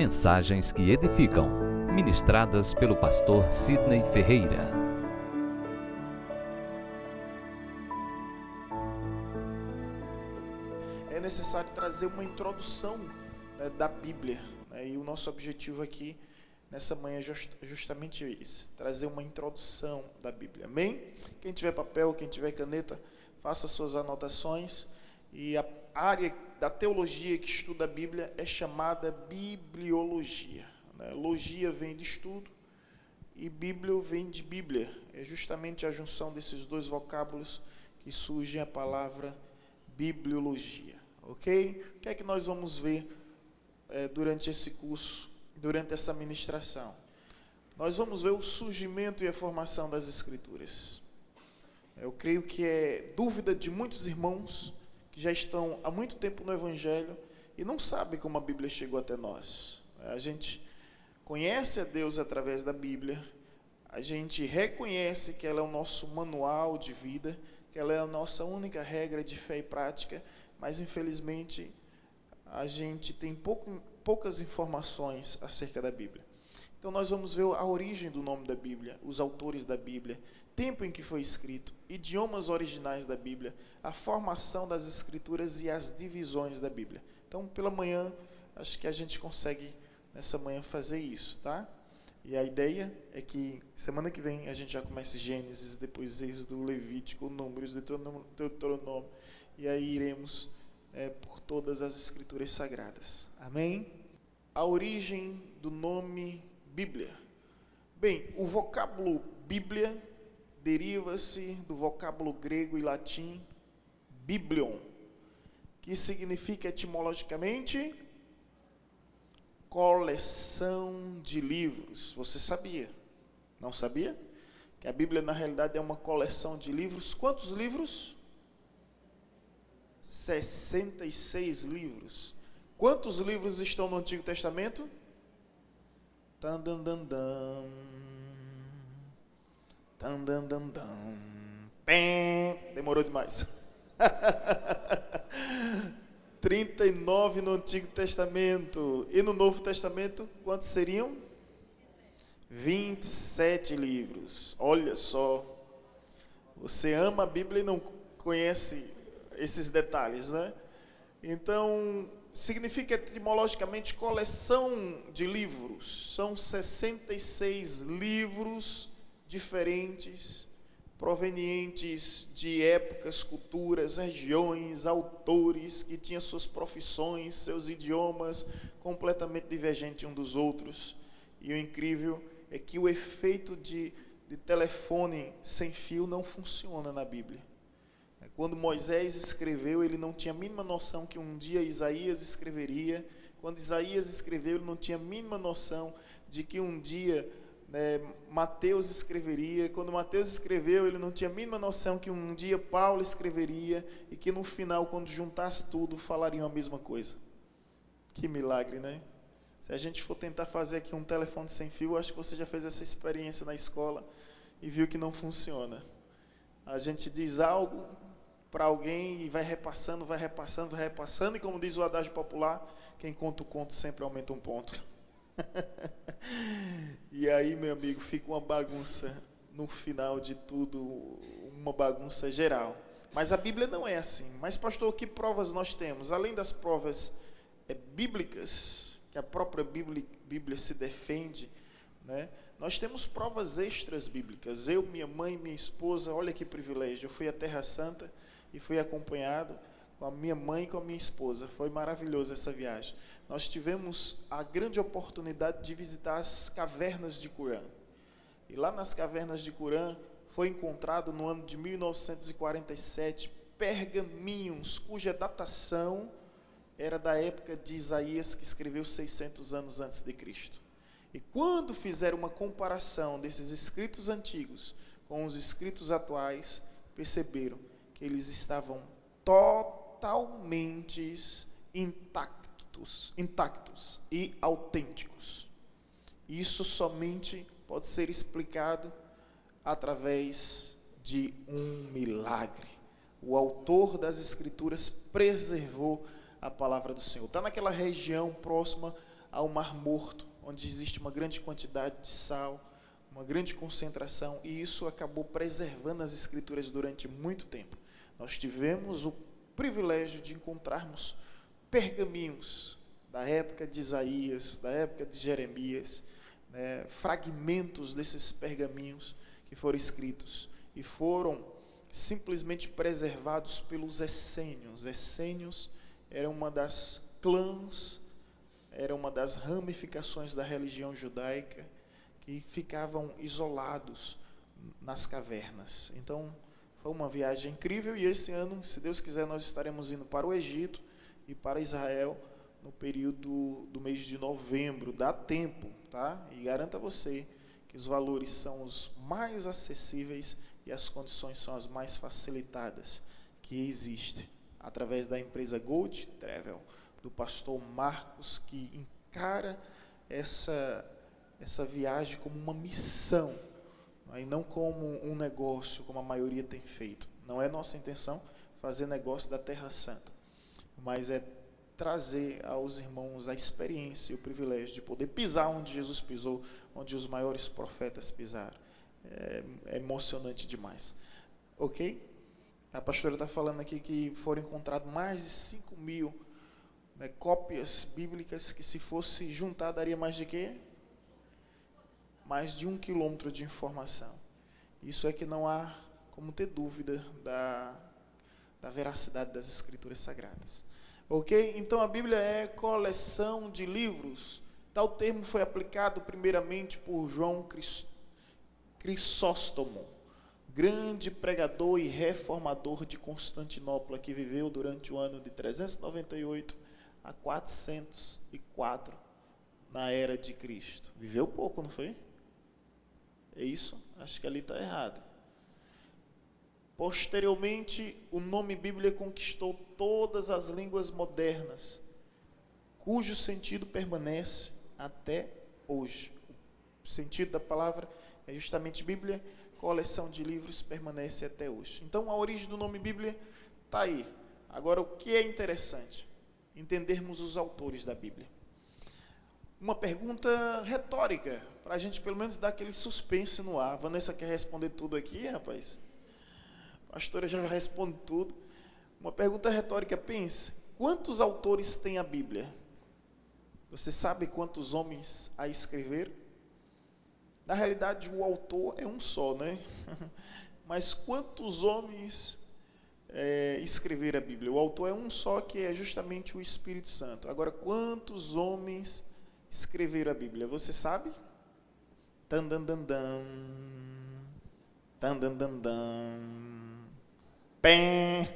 Mensagens que edificam, ministradas pelo pastor Sidney Ferreira. É necessário trazer uma introdução, da Bíblia, e o nosso objetivo aqui nessa manhã é justamente isso, trazer uma introdução da Bíblia, amém? Quem tiver papel, quem tiver caneta, faça suas anotações. E a área da teologia que estuda a Bíblia é chamada bibliologia, Logia vem de estudo e bíblio vem de Bíblia, é justamente a junção desses dois vocábulos que surge a palavra bibliologia, ok? O que é que nós vamos ver durante esse curso, durante essa ministração? Nós vamos ver o surgimento e a formação das Escrituras. Eu creio que é dúvida de muitos irmãos que já estão há muito tempo no Evangelho e não sabem como a Bíblia chegou até nós. A gente conhece a Deus através da Bíblia, a gente reconhece que ela é o nosso manual de vida, que ela é a nossa única regra de fé e prática, mas infelizmente a gente tem poucas informações acerca da Bíblia. Então nós vamos ver a origem do nome da Bíblia, os autores da Bíblia, tempo em que foi escrito, idiomas originais da Bíblia, a formação das Escrituras e as divisões da Bíblia. Então, pela manhã, acho que a gente consegue, nessa manhã, fazer isso, tá? E a ideia é que, semana que vem, a gente já comece Gênesis, depois Êxodo, Levítico, Números, Deuteronômio, e aí iremos por todas as Escrituras Sagradas. Amém? A origem do nome Bíblia. Bem, o vocábulo Bíblia deriva-se do vocábulo grego e latim biblion, que significa etimologicamente coleção de livros. Você sabia? Não sabia? Que a Bíblia na realidade é uma coleção de livros. Quantos livros? 66 livros. Quantos livros estão no Antigo Testamento? Demorou demais. 39 no Antigo Testamento. E no Novo Testamento, quantos seriam? 27 livros. Olha só. Você ama a Bíblia e não conhece esses detalhes, né? Então, significa etimologicamente coleção de livros. São 66 livros diferentes, provenientes de épocas, culturas, regiões, autores que tinham suas profissões, seus idiomas completamente divergentes uns dos outros. E o incrível é que o efeito de telefone sem fio não funciona na Bíblia. Quando Moisés escreveu, ele não tinha a mínima noção que um dia Isaías escreveria. Quando Isaías escreveu, ele não tinha a mínima noção de que um dia Mateus escreveria. Quando Mateus escreveu, ele não tinha a mínima noção que um dia Paulo escreveria e que no final, quando juntasse tudo, falariam a mesma coisa. Que milagre, né? Se a gente for tentar fazer aqui um telefone sem fio, acho que você já fez essa experiência na escola e viu que não funciona. A gente diz algo para alguém e vai repassando, e como diz o adágio popular, quem conta o conto sempre aumenta um ponto. E aí, meu amigo, fica uma bagunça no final de tudo, uma bagunça geral. Mas a Bíblia não é assim. Mas, pastor, que provas nós temos? Além das provas bíblicas, que a própria Bíblia se defende, né? Nós temos provas extras bíblicas. Eu, minha mãe, minha esposa, olha que privilégio. Eu fui à Terra Santa e fui acompanhado com a minha mãe e com a minha esposa. Foi maravilhosa essa viagem. Nós tivemos a grande oportunidade de visitar as cavernas de Qumran. E lá nas cavernas de Qumran foi encontrado no ano de 1947 pergaminhos cuja datação era da época de Isaías, que escreveu 600 anos antes de Cristo. E quando fizeram uma comparação desses escritos antigos com os escritos atuais, perceberam que eles estavam totalmente intactos e autênticos. Isso somente pode ser explicado através de um milagre. O autor das Escrituras preservou a palavra do Senhor. Está naquela região próxima ao Mar Morto, onde existe uma grande quantidade de sal, uma grande concentração, e isso acabou preservando as Escrituras durante muito tempo. Nós tivemos o privilégio de encontrarmos pergaminhos da época de Isaías, da época de Jeremias, né, fragmentos desses pergaminhos que foram escritos e foram simplesmente preservados pelos essênios. Essênios era uma das clãs, era uma das ramificações da religião judaica que ficavam isolados nas cavernas. Então, foi uma viagem incrível, e esse ano, se Deus quiser, nós estaremos indo para o Egito e para Israel no período do mês de novembro. Dá tempo, tá? E garanto a você que os valores são os mais acessíveis e as condições são as mais facilitadas que existem, através da empresa Gold Travel, do pastor Marcos, que encara essa viagem como uma missão, e não como um negócio, como a maioria tem feito. Não é nossa intenção fazer negócio da Terra Santa, mas é trazer aos irmãos a experiência e o privilégio de poder pisar onde Jesus pisou, onde os maiores profetas pisaram. É emocionante demais. Ok? A pastora está falando aqui que foram encontradas mais de 5.000, né, cópias bíblicas, que se fosse juntar daria mais de quê? Mais de 1 quilômetro de informação. Isso é que não há como ter dúvida da veracidade das Escrituras Sagradas. Ok? Então a Bíblia é coleção de livros. Tal termo foi aplicado primeiramente por João Crisóstomo, grande pregador e reformador de Constantinopla, que viveu durante o ano de 398 a 404 na era de Cristo. Viveu pouco, não foi? É isso? Acho que ali está errado. Posteriormente, o nome Bíblia conquistou todas as línguas modernas, cujo sentido permanece até hoje. O sentido da palavra é justamente Bíblia, coleção de livros, permanece até hoje. Então, a origem do nome Bíblia está aí. Agora, o que é interessante? Entendermos os autores da Bíblia. Uma pergunta retórica, para a gente pelo menos dar aquele suspense no ar. A Vanessa quer responder tudo aqui, rapaz? A pastora já responde tudo. Uma pergunta retórica, pense, quantos autores tem a Bíblia? Você sabe quantos homens a escreveram? Na realidade, o autor é um só, né? Mas quantos homens escreveram a Bíblia? O autor é um só, que é justamente o Espírito Santo. Agora, quantos homens escreveram a Bíblia? Você sabe? Tandandandam. Tandandandam. Pém.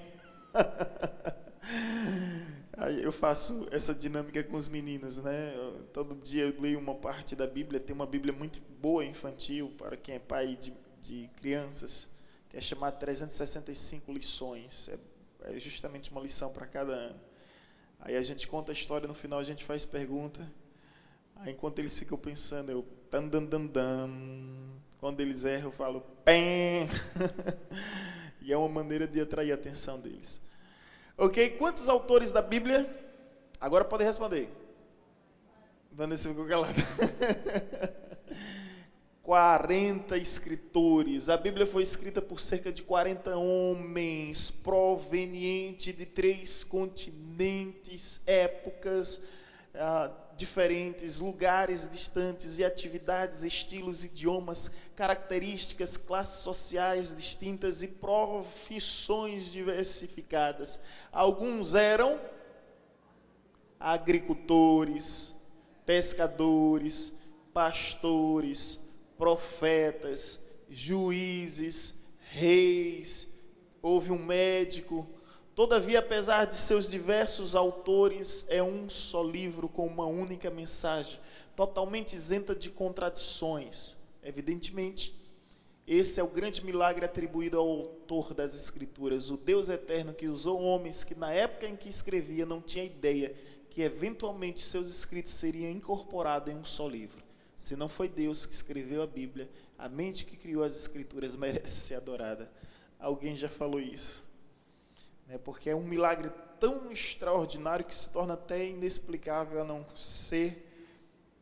Aí eu faço essa dinâmica com os meninos, né? Todo dia eu leio uma parte da Bíblia. Tem uma Bíblia muito boa, infantil, para quem é pai de crianças, que é chamada 365 lições. É justamente uma lição para cada ano. Aí a gente conta a história, no final a gente faz pergunta. Aí enquanto eles ficam pensando, eu tandandandam. Quando eles erram, eu falo pém. E é uma maneira de atrair a atenção deles. Ok? Quantos autores da Bíblia? Agora podem responder. Vanessa ficou calada. 40 escritores. A Bíblia foi escrita por cerca de 40 homens, provenientes de 3 continentes, épocas diferentes, lugares distantes e atividades, estilos, idiomas, características, classes sociais distintas e profissões diversificadas. Alguns eram agricultores, pescadores, pastores, profetas, juízes, reis, houve um médico. Todavia, apesar de seus diversos autores, é um só livro com uma única mensagem, totalmente isenta de contradições. Evidentemente, esse é o grande milagre atribuído ao autor das Escrituras, o Deus eterno que usou homens que na época em que escrevia não tinha ideia que eventualmente seus escritos seriam incorporados em um só livro. Se não foi Deus que escreveu a Bíblia, a mente que criou as Escrituras merece ser adorada. Alguém já falou isso. Porque é um milagre tão extraordinário que se torna até inexplicável, a não ser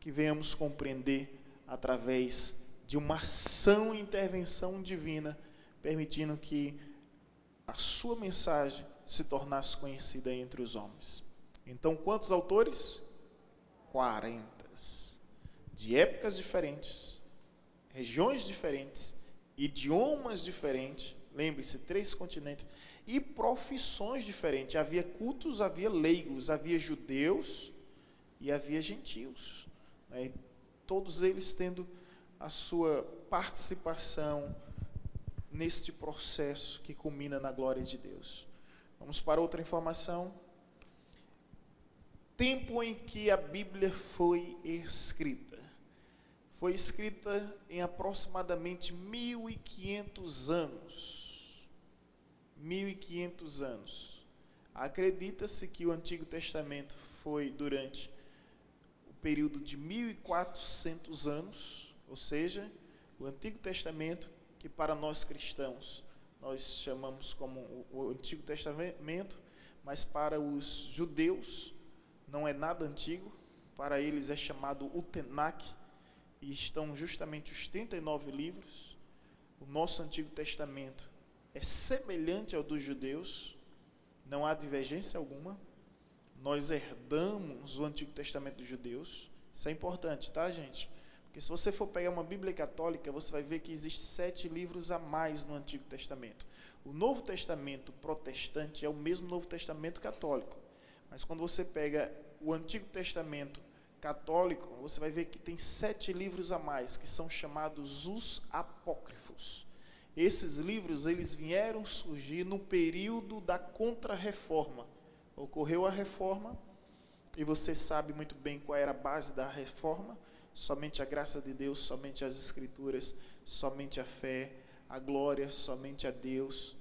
que venhamos compreender através de uma ação e intervenção divina, permitindo que a sua mensagem se tornasse conhecida entre os homens. Então, quantos autores? 40. De épocas diferentes, regiões diferentes, idiomas diferentes, lembre-se, 3 continentes, e profissões diferentes. Havia cultos, havia leigos, havia judeus e havia gentios, né? Todos eles tendo a sua participação neste processo que culmina na glória de Deus. Vamos para outra informação. Tempo em que a Bíblia foi escrita. Foi escrita em aproximadamente 1500 anos. 1500 anos. Acredita-se que o Antigo Testamento foi durante o período de 1400 anos, ou seja, o Antigo Testamento, que para nós cristãos nós chamamos como o Antigo Testamento, mas para os judeus não é nada antigo, para eles é chamado o Tenach, e estão justamente os 39 livros. O nosso Antigo Testamento é semelhante ao dos judeus, não há divergência alguma. Nós herdamos o Antigo Testamento dos judeus. Isso é importante, tá, gente? Porque se você for pegar uma Bíblia católica, você vai ver que existem 7 livros a mais no Antigo Testamento. O Novo Testamento protestante é o mesmo Novo Testamento católico. Mas quando você pega o Antigo Testamento católico, você vai ver que tem 7 livros a mais, que são chamados os apócrifos. Esses livros, eles vieram surgir no período da Contra-Reforma. Ocorreu a Reforma, e você sabe muito bem qual era a base da Reforma: somente a graça de Deus, somente as Escrituras, somente a fé, a glória, somente a Deus.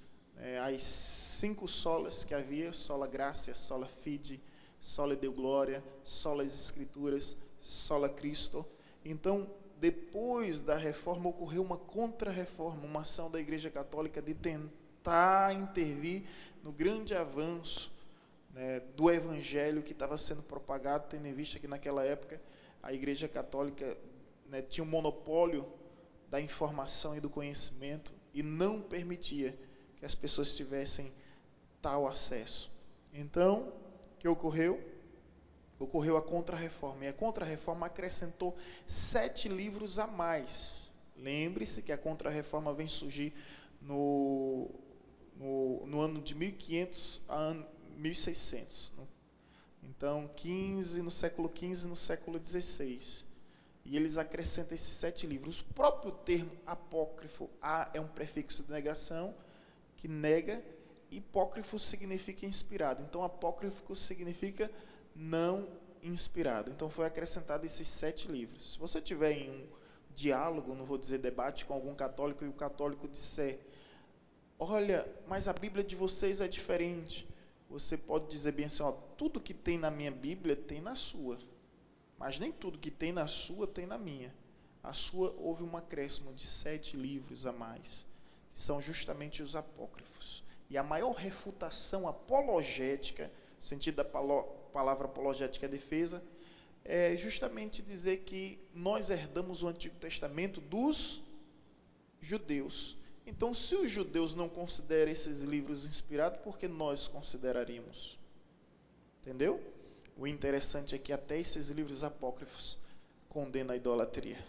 As 5 solas que havia: sola gratia, sola fide, sola Deo glória, sola as Escrituras, sola Cristo. Então, depois da reforma, ocorreu uma contra-reforma, uma ação da Igreja Católica de tentar intervir no grande avanço, né, do Evangelho que estava sendo propagado, tendo em vista que naquela época a Igreja Católica, né, tinha um monopólio da informação e do conhecimento e não permitia que as pessoas tivessem tal acesso. Então, o que ocorreu? Ocorreu a Contra-Reforma, e a Contra-Reforma acrescentou 7 livros a mais. Lembre-se que a Contra-Reforma vem surgir no ano de 1500 a 1600. Então, no século XV, no século XVI. E eles acrescentam esses 7 livros. O próprio termo apócrifo, a é um prefixo de negação, que nega. Hipócrifo significa inspirado. Então, apócrifo significa não inspirado. Então, foi acrescentado esses 7 livros. Se você tiver em um diálogo, não vou dizer debate, com algum católico, e o católico disser: olha, mas a Bíblia de vocês é diferente, você pode dizer bem assim: ó, tudo que tem na minha Bíblia tem na sua, mas nem tudo que tem na sua tem na minha. A sua houve um acréscimo de 7 livros a mais, que são justamente os apócrifos. E a maior refutação apologética, no sentido da palavra apologética, defesa, é justamente dizer que nós herdamos o Antigo Testamento dos judeus. Então, se os judeus não consideram esses livros inspirados, por que nós consideraríamos? Entendeu? O interessante é que até esses livros apócrifos condenam a idolatria.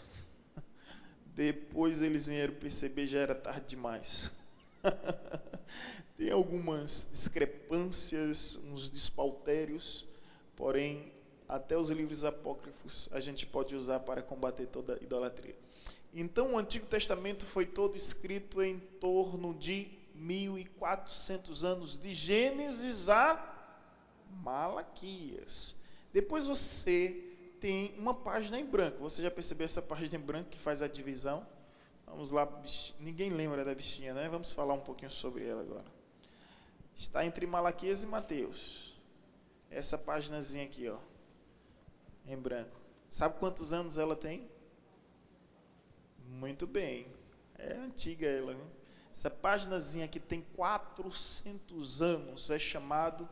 Depois eles vieram perceber, já era tarde demais. Tem algumas discrepâncias, uns despauterios, porém, até os livros apócrifos a gente pode usar para combater toda idolatria. Então, o Antigo Testamento foi todo escrito em torno de 1400 anos, de Gênesis a Malaquias. Depois você tem uma página em branco. Você já percebeu essa página em branco que faz a divisão? Vamos lá, ninguém lembra da bichinha, né? Vamos falar um pouquinho sobre ela agora. Está entre Malaquias e Mateus. Essa paginazinha aqui, ó, em branco. Sabe quantos anos ela tem? Muito bem. É antiga ela, né? Essa paginazinha aqui tem 400 anos. É chamado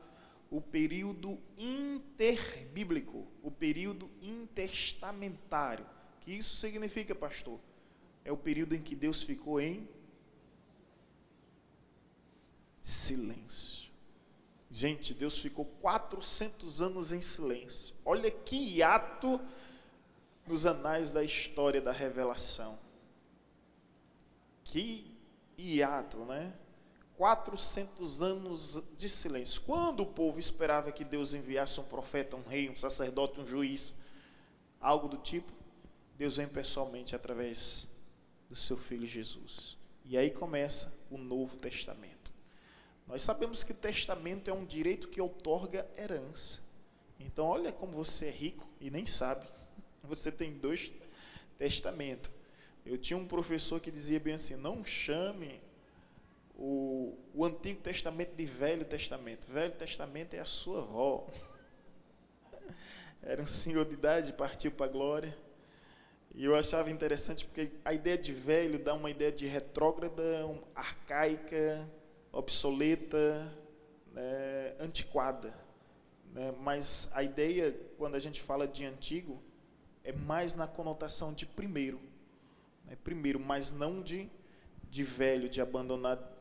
o período interbíblico, o período intertestamentário. O que isso significa, pastor? É o período em que Deus ficou em silêncio. Gente, Deus ficou 400 anos em silêncio. Olha que hiato nos anais da história da revelação. Que hiato, né? 400 anos de silêncio. Quando o povo esperava que Deus enviasse um profeta, um rei, um sacerdote, um juiz, algo do tipo, Deus vem pessoalmente através do seu Filho Jesus. E aí começa o Novo Testamento. Nós sabemos que testamento é um direito que outorga herança. Então, olha como você é rico e nem sabe. Você tem 2 testamentos. Eu tinha um professor que dizia bem assim, não chame o Antigo Testamento de Velho Testamento. Velho Testamento é a sua avó. Era um senhor de idade, partiu para a glória. E eu achava interessante porque a ideia de velho dá uma ideia de retrógrada, arcaica, obsoleta, né, antiquada. Né? Mas a ideia, quando a gente fala de antigo, é mais na conotação de primeiro. Né? Primeiro, mas não de velho, de abandonado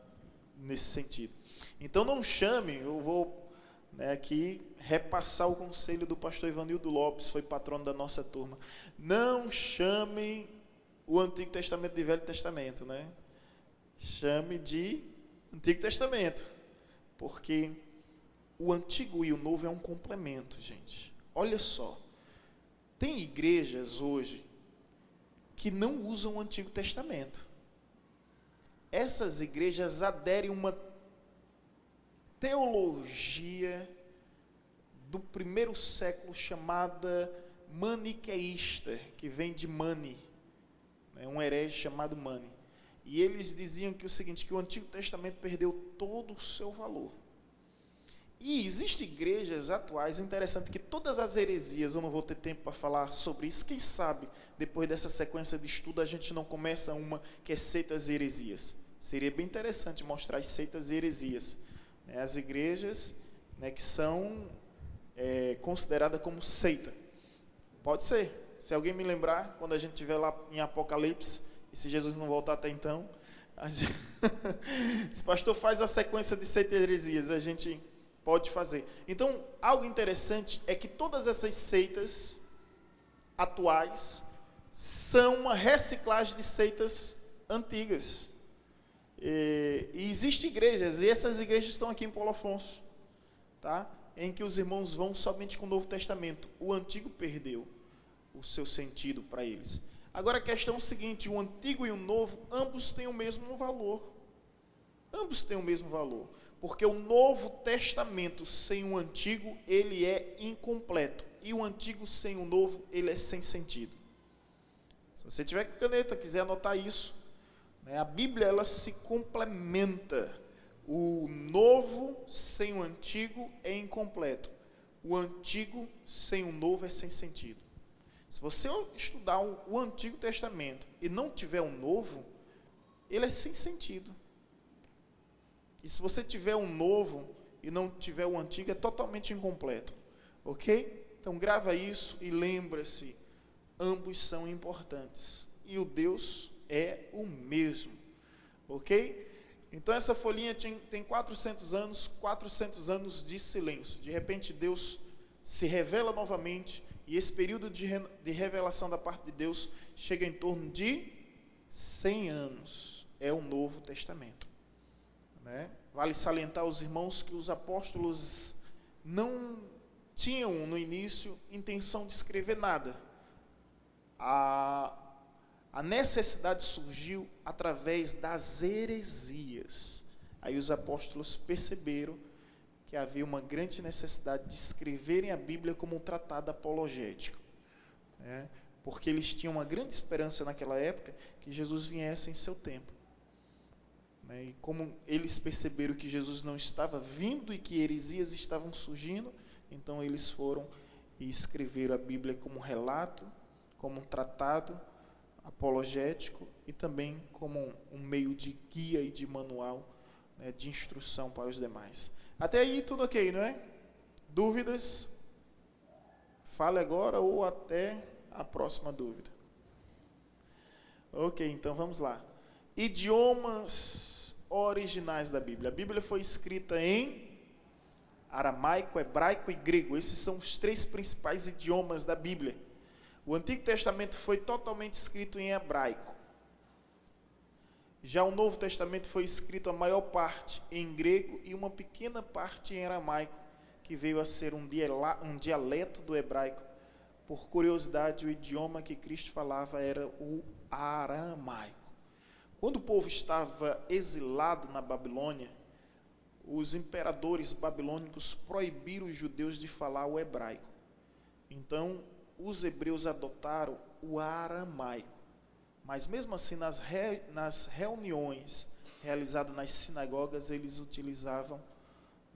nesse sentido. Então não chame, eu vou aqui repassar o conselho do pastor Ivanildo Lopes, foi patrono da nossa turma. Não chame o Antigo Testamento de Velho Testamento, né? Chame de Antigo Testamento, porque o Antigo e o Novo é um complemento, gente. Olha só, tem igrejas hoje que não usam o Antigo Testamento. Essas igrejas aderem a uma teologia do primeiro século chamada maniqueísta, que vem de Mani, um herege chamado Mani. E eles diziam que o seguinte, que o Antigo Testamento perdeu todo o seu valor. E existem igrejas atuais, interessante que todas as heresias, eu não vou ter tempo para falar sobre isso, quem sabe, depois dessa sequência de estudo, a gente não começa uma que é seitas e heresias. Seria bem interessante mostrar as seitas e heresias. As igrejas que são consideradas como seita. Pode ser. Se alguém me lembrar, quando a gente estiver lá em Apocalipse, e se Jesus não voltar até então, se o pastor faz a sequência de seitas e heresias, a gente pode fazer. Então, algo interessante é que todas essas seitas atuais são uma reciclagem de seitas antigas. E existem igrejas, e essas igrejas estão aqui em Paulo Afonso, tá? Em que os irmãos vão somente com o Novo Testamento. O Antigo perdeu o seu sentido para eles. Agora a questão é o seguinte, o Antigo e o Novo, ambos têm o mesmo valor. Ambos têm o mesmo valor. Porque o Novo Testamento sem o Antigo, ele é incompleto. E o Antigo sem o Novo, ele é sem sentido. Se você tiver com caneta, quiser anotar isso, a Bíblia, ela se complementa. O Novo sem o Antigo é incompleto. O Antigo sem o Novo é sem sentido. Se você estudar o Antigo Testamento e não tiver o Novo, ele é sem sentido. E se você tiver um Novo e não tiver o Antigo, é totalmente incompleto. Ok? Então grava isso e lembra-se, ambos são importantes. E o Deus é o mesmo. Ok? Então essa folhinha tem 400 anos de silêncio. De repente Deus se revela novamente, e esse período de revelação da parte de Deus chega em torno de 100 anos. É o Novo Testamento. Né? Vale salientar aos irmãos que os apóstolos não tinham no início intenção de escrever nada. A necessidade surgiu através das heresias. Aí os apóstolos perceberam que havia uma grande necessidade de escreverem a Bíblia como um tratado apologético. Né? Porque eles tinham uma grande esperança naquela época que Jesus viesse em seu tempo. Né? E como eles perceberam que Jesus não estava vindo e que heresias estavam surgindo, então eles foram e escreveram a Bíblia como um relato, como um tratado apologético e também como um meio de guia e de manual, de instrução para os demais. Até aí tudo ok, não é? Dúvidas? Fale agora ou até a próxima dúvida. Ok, então vamos lá. Idiomas originais da Bíblia. A Bíblia foi escrita em aramaico, hebraico e grego. Esses são os 3 principais idiomas da Bíblia. O Antigo Testamento foi totalmente escrito em hebraico. Já o Novo Testamento foi escrito a maior parte em grego e uma pequena parte em aramaico, que veio a ser um dialeto do hebraico. Por curiosidade, o idioma que Cristo falava era o aramaico. Quando o povo estava exilado na Babilônia, os imperadores babilônicos proibiram os judeus de falar o hebraico. Então, os hebreus adotaram o aramaico. Mas mesmo assim, nas reuniões realizadas nas sinagogas, eles utilizavam,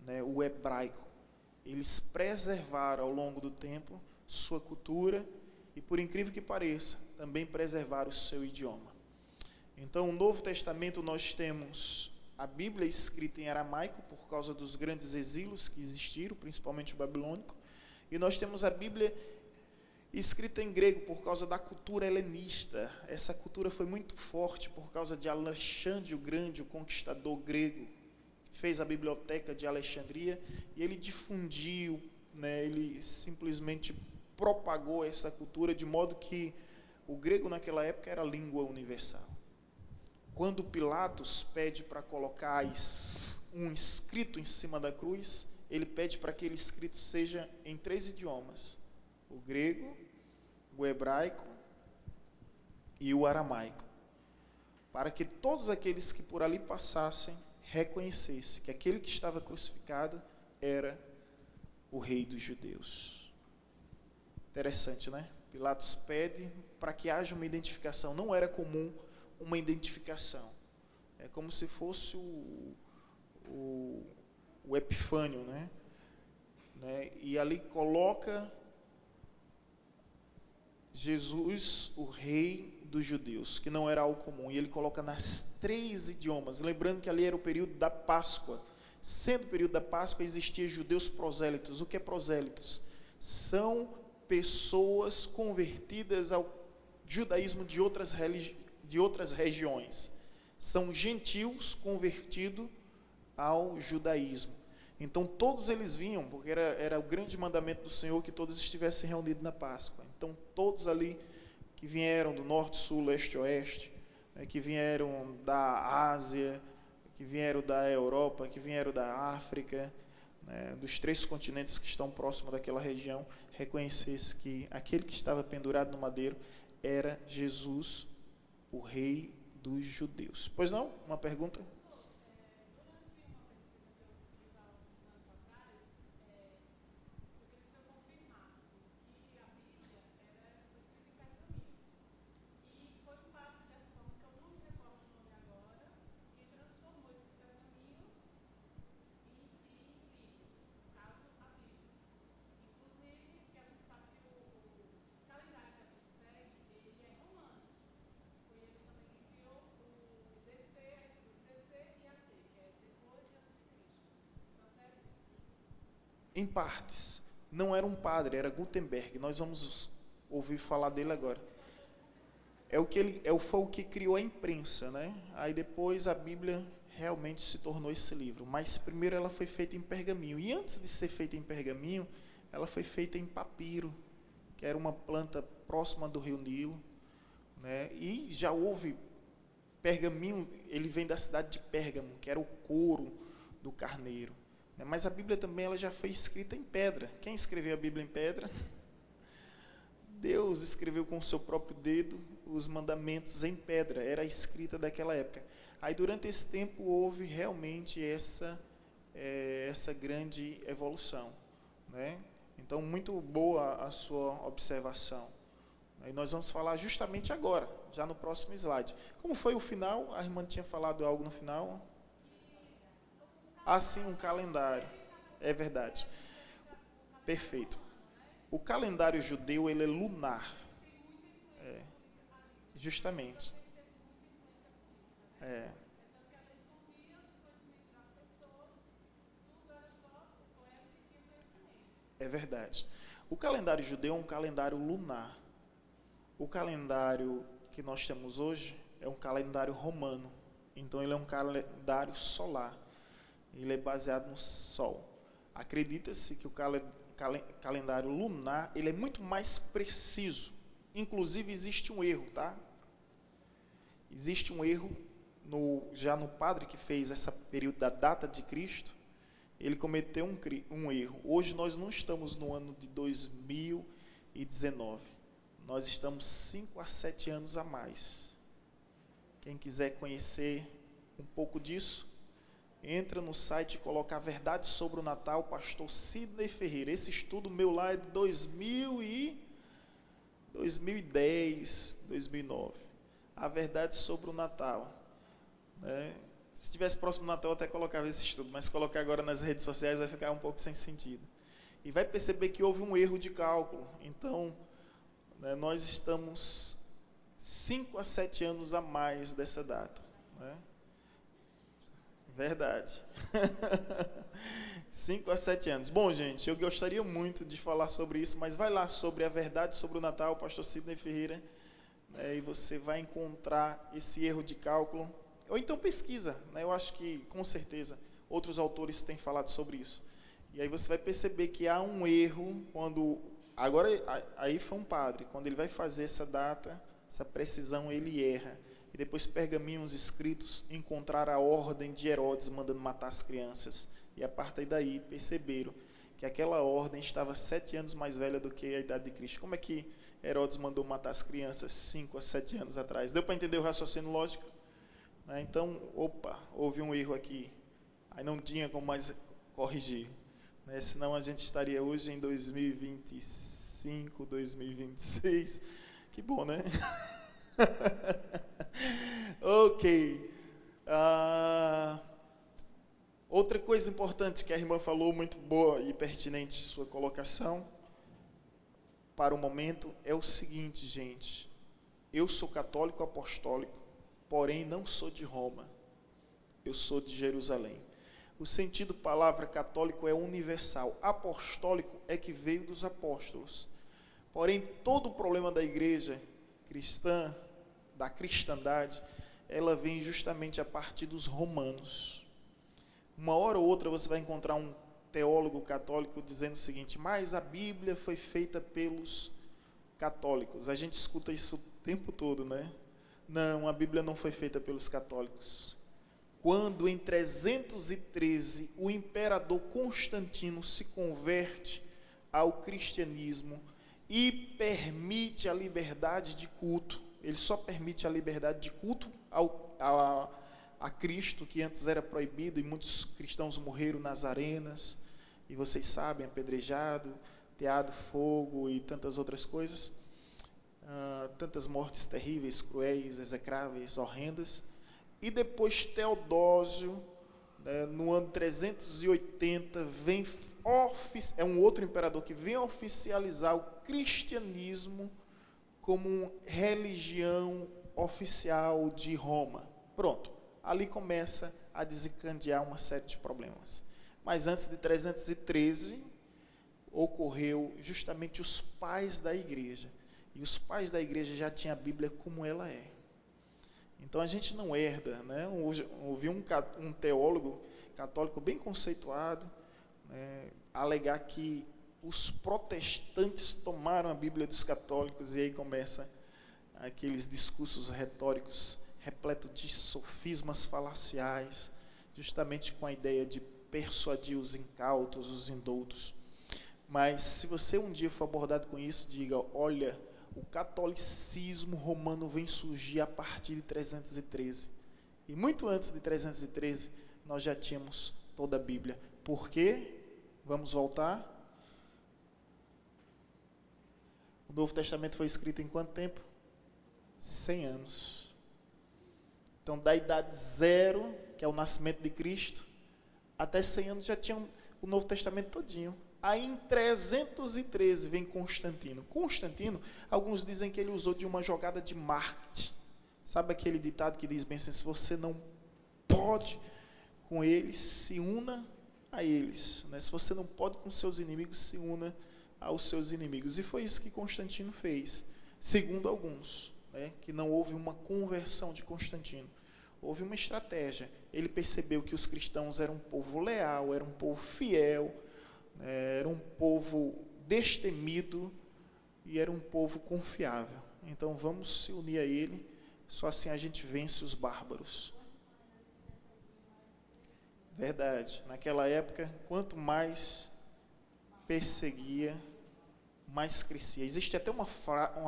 né, o hebraico. Eles preservaram ao longo do tempo sua cultura e, por incrível que pareça, também preservaram o seu idioma. Então, no Novo Testamento nós temos a Bíblia escrita em aramaico por causa dos grandes exilos que existiram, principalmente o babilônico, e nós temos a Bíblia escrita em grego por causa da cultura helenista. Essa cultura foi muito forte por causa de Alexandre o Grande, o conquistador grego, que fez a Biblioteca de Alexandria, e ele difundiu, né, ele simplesmente propagou essa cultura, de modo que o grego naquela época era a língua universal. Quando Pilatos pede para colocar um escrito em cima da cruz, ele pede para que aquele escrito seja em 3 idiomas: o grego, o hebraico e o aramaico, para que todos aqueles que por ali passassem reconhecessem que aquele que estava crucificado era o rei dos judeus. Interessante, né? Pilatos pede para que haja uma identificação. Não era comum uma identificação. É como se fosse o Epifânio, né? E ali coloca Jesus, o rei dos judeus, que não era algo comum, e ele coloca nas 3 idiomas, lembrando que ali era o período da Páscoa. Sendo o período da Páscoa, existiam judeus prosélitos. O que é prosélitos? São pessoas convertidas ao judaísmo de outras regiões. São gentios convertidos ao judaísmo. Então todos eles vinham, porque era o grande mandamento do Senhor que todos estivessem reunidos na Páscoa. Então todos ali que vieram do norte, sul, leste, oeste, né, que vieram da Ásia, que vieram da Europa, que vieram da África, né, dos 3 continentes que estão próximos daquela região, reconhecesse que aquele que estava pendurado no madeiro era Jesus, o rei dos judeus. Pois não? Uma pergunta? Em partes. Não era um padre, era Gutenberg. Nós vamos ouvir falar dele agora. Foi o que criou a imprensa, né? Aí depois a Bíblia realmente se tornou esse livro. Mas primeiro ela foi feita em pergaminho. E antes de ser feita em pergaminho, ela foi feita em papiro, que era uma planta próxima do rio Nilo, né? E já houve pergaminho, ele vem da cidade de Pérgamo, que era o couro do carneiro. Mas a Bíblia também ela já foi escrita em pedra. Quem escreveu a Bíblia em pedra? Deus escreveu com o seu próprio dedo os mandamentos em pedra. Era a escrita daquela época. Aí durante esse tempo houve realmente essa grande evolução, né? Então muito boa a sua observação. E nós vamos falar justamente agora, já no próximo slide. Como foi o final? A irmã tinha falado algo no final? Assim, um calendário. É verdade. Perfeito. O calendário judeu, ele é lunar. Justamente. É verdade. O calendário judeu é um calendário lunar. O calendário que nós temos hoje é um calendário romano. Então ele é um calendário solar. Ele é baseado no Sol. Acredita-se que o calendário lunar ele é muito mais preciso. Inclusive existe um erro, tá? Existe um erro já no padre que fez esse período da data de Cristo. Ele cometeu um erro. Hoje nós não estamos no ano de 2019. Nós estamos 5 a 7 anos a mais. Quem quiser conhecer um pouco disso, entra no site e coloca a verdade sobre o Natal, pastor Sidney Ferreira. Esse estudo meu lá é de 2010, 2009. A verdade sobre o Natal. Né? Se estivesse próximo do Natal, eu até colocava esse estudo, mas colocar agora nas redes sociais vai ficar um pouco sem sentido. E vai perceber que houve um erro de cálculo. Então, né, nós estamos 5 a 7 anos a mais dessa data. Né? Verdade. 5 a 7 anos. Bom, gente, eu gostaria muito de falar sobre isso, mas vai lá sobre a verdade sobre o Natal, pastor Sidney Ferreira, né, e você vai encontrar esse erro de cálculo. Ou então pesquisa, né? Eu acho que, com certeza, outros autores têm falado sobre isso. E aí você vai perceber que há um erro quando... Agora, aí foi um padre, quando ele vai fazer essa data, essa precisão, ele erra. E depois pergaminhos escritos encontraram a ordem de Herodes mandando matar as crianças. E a partir daí perceberam que aquela ordem estava 7 anos mais velha do que a idade de Cristo. Como é que Herodes mandou matar as crianças 5 a 7 anos atrás? Deu para entender o raciocínio lógico? Então, houve um erro aqui. Aí não tinha como mais corrigir. Né? Senão a gente estaria hoje em 2025, 2026. Que bom, né? Ok. Outra coisa importante que a irmã falou, muito boa e pertinente sua colocação para o momento, é o seguinte, gente. Eu sou católico apostólico, porém não sou de Roma, eu sou de Jerusalém. O sentido palavra católico é universal, apostólico é que veio dos apóstolos. Porém, todo o problema da igreja cristã, da cristandade, ela vem justamente a partir dos romanos. Uma hora ou outra você vai encontrar um teólogo católico dizendo o seguinte, mas a Bíblia foi feita pelos católicos. A gente escuta isso o tempo todo, né? Não, a Bíblia não foi feita pelos católicos. Quando em 313 o imperador Constantino se converte ao cristianismo e permite a liberdade de culto, ele só permite a liberdade de culto a Cristo, que antes era proibido, e muitos cristãos morreram nas arenas, e vocês sabem, apedrejado, teado fogo e tantas outras coisas. Tantas mortes terríveis, cruéis, execráveis, horrendas. E depois Teodósio, né, no ano 380, é um outro imperador que vem oficializar o cristianismo como religião oficial de Roma. Pronto, ali começa a desencadear uma série de problemas. Mas antes de 313, ocorreu justamente os pais da igreja. E os pais da igreja já tinham a Bíblia como ela é. Então a gente não herda, né? Ouvi um teólogo católico bem conceituado, né, alegar que os protestantes tomaram a Bíblia dos católicos, e aí começa aqueles discursos retóricos repletos de sofismas falaciais, justamente com a ideia de persuadir os incautos, os indoutos. Mas se você um dia for abordado com isso, diga, olha, o catolicismo romano vem surgir a partir de 313. E muito antes de 313, nós já tínhamos toda a Bíblia. Por quê? Vamos voltar. O Novo Testamento foi escrito em quanto tempo? 100 anos. Então, da idade zero, que é o nascimento de Cristo, até 100 anos já tinham o Novo Testamento todinho. Aí em 313 vem Constantino. Constantino, alguns dizem que ele usou de uma jogada de marketing. Sabe aquele ditado que diz bem assim, se você não pode com ele, se una a eles. Né? Se você não pode com seus inimigos, se una aos seus inimigos. E foi isso que Constantino fez, segundo alguns, né? Que não houve uma conversão de Constantino. Houve uma estratégia. Ele percebeu que os cristãos eram um povo leal, era um povo fiel, era um povo destemido e era um povo confiável. Então vamos se unir a ele, só assim a gente vence os bárbaros. Verdade. Naquela época, quanto mais perseguia, mais crescia. Existe até uma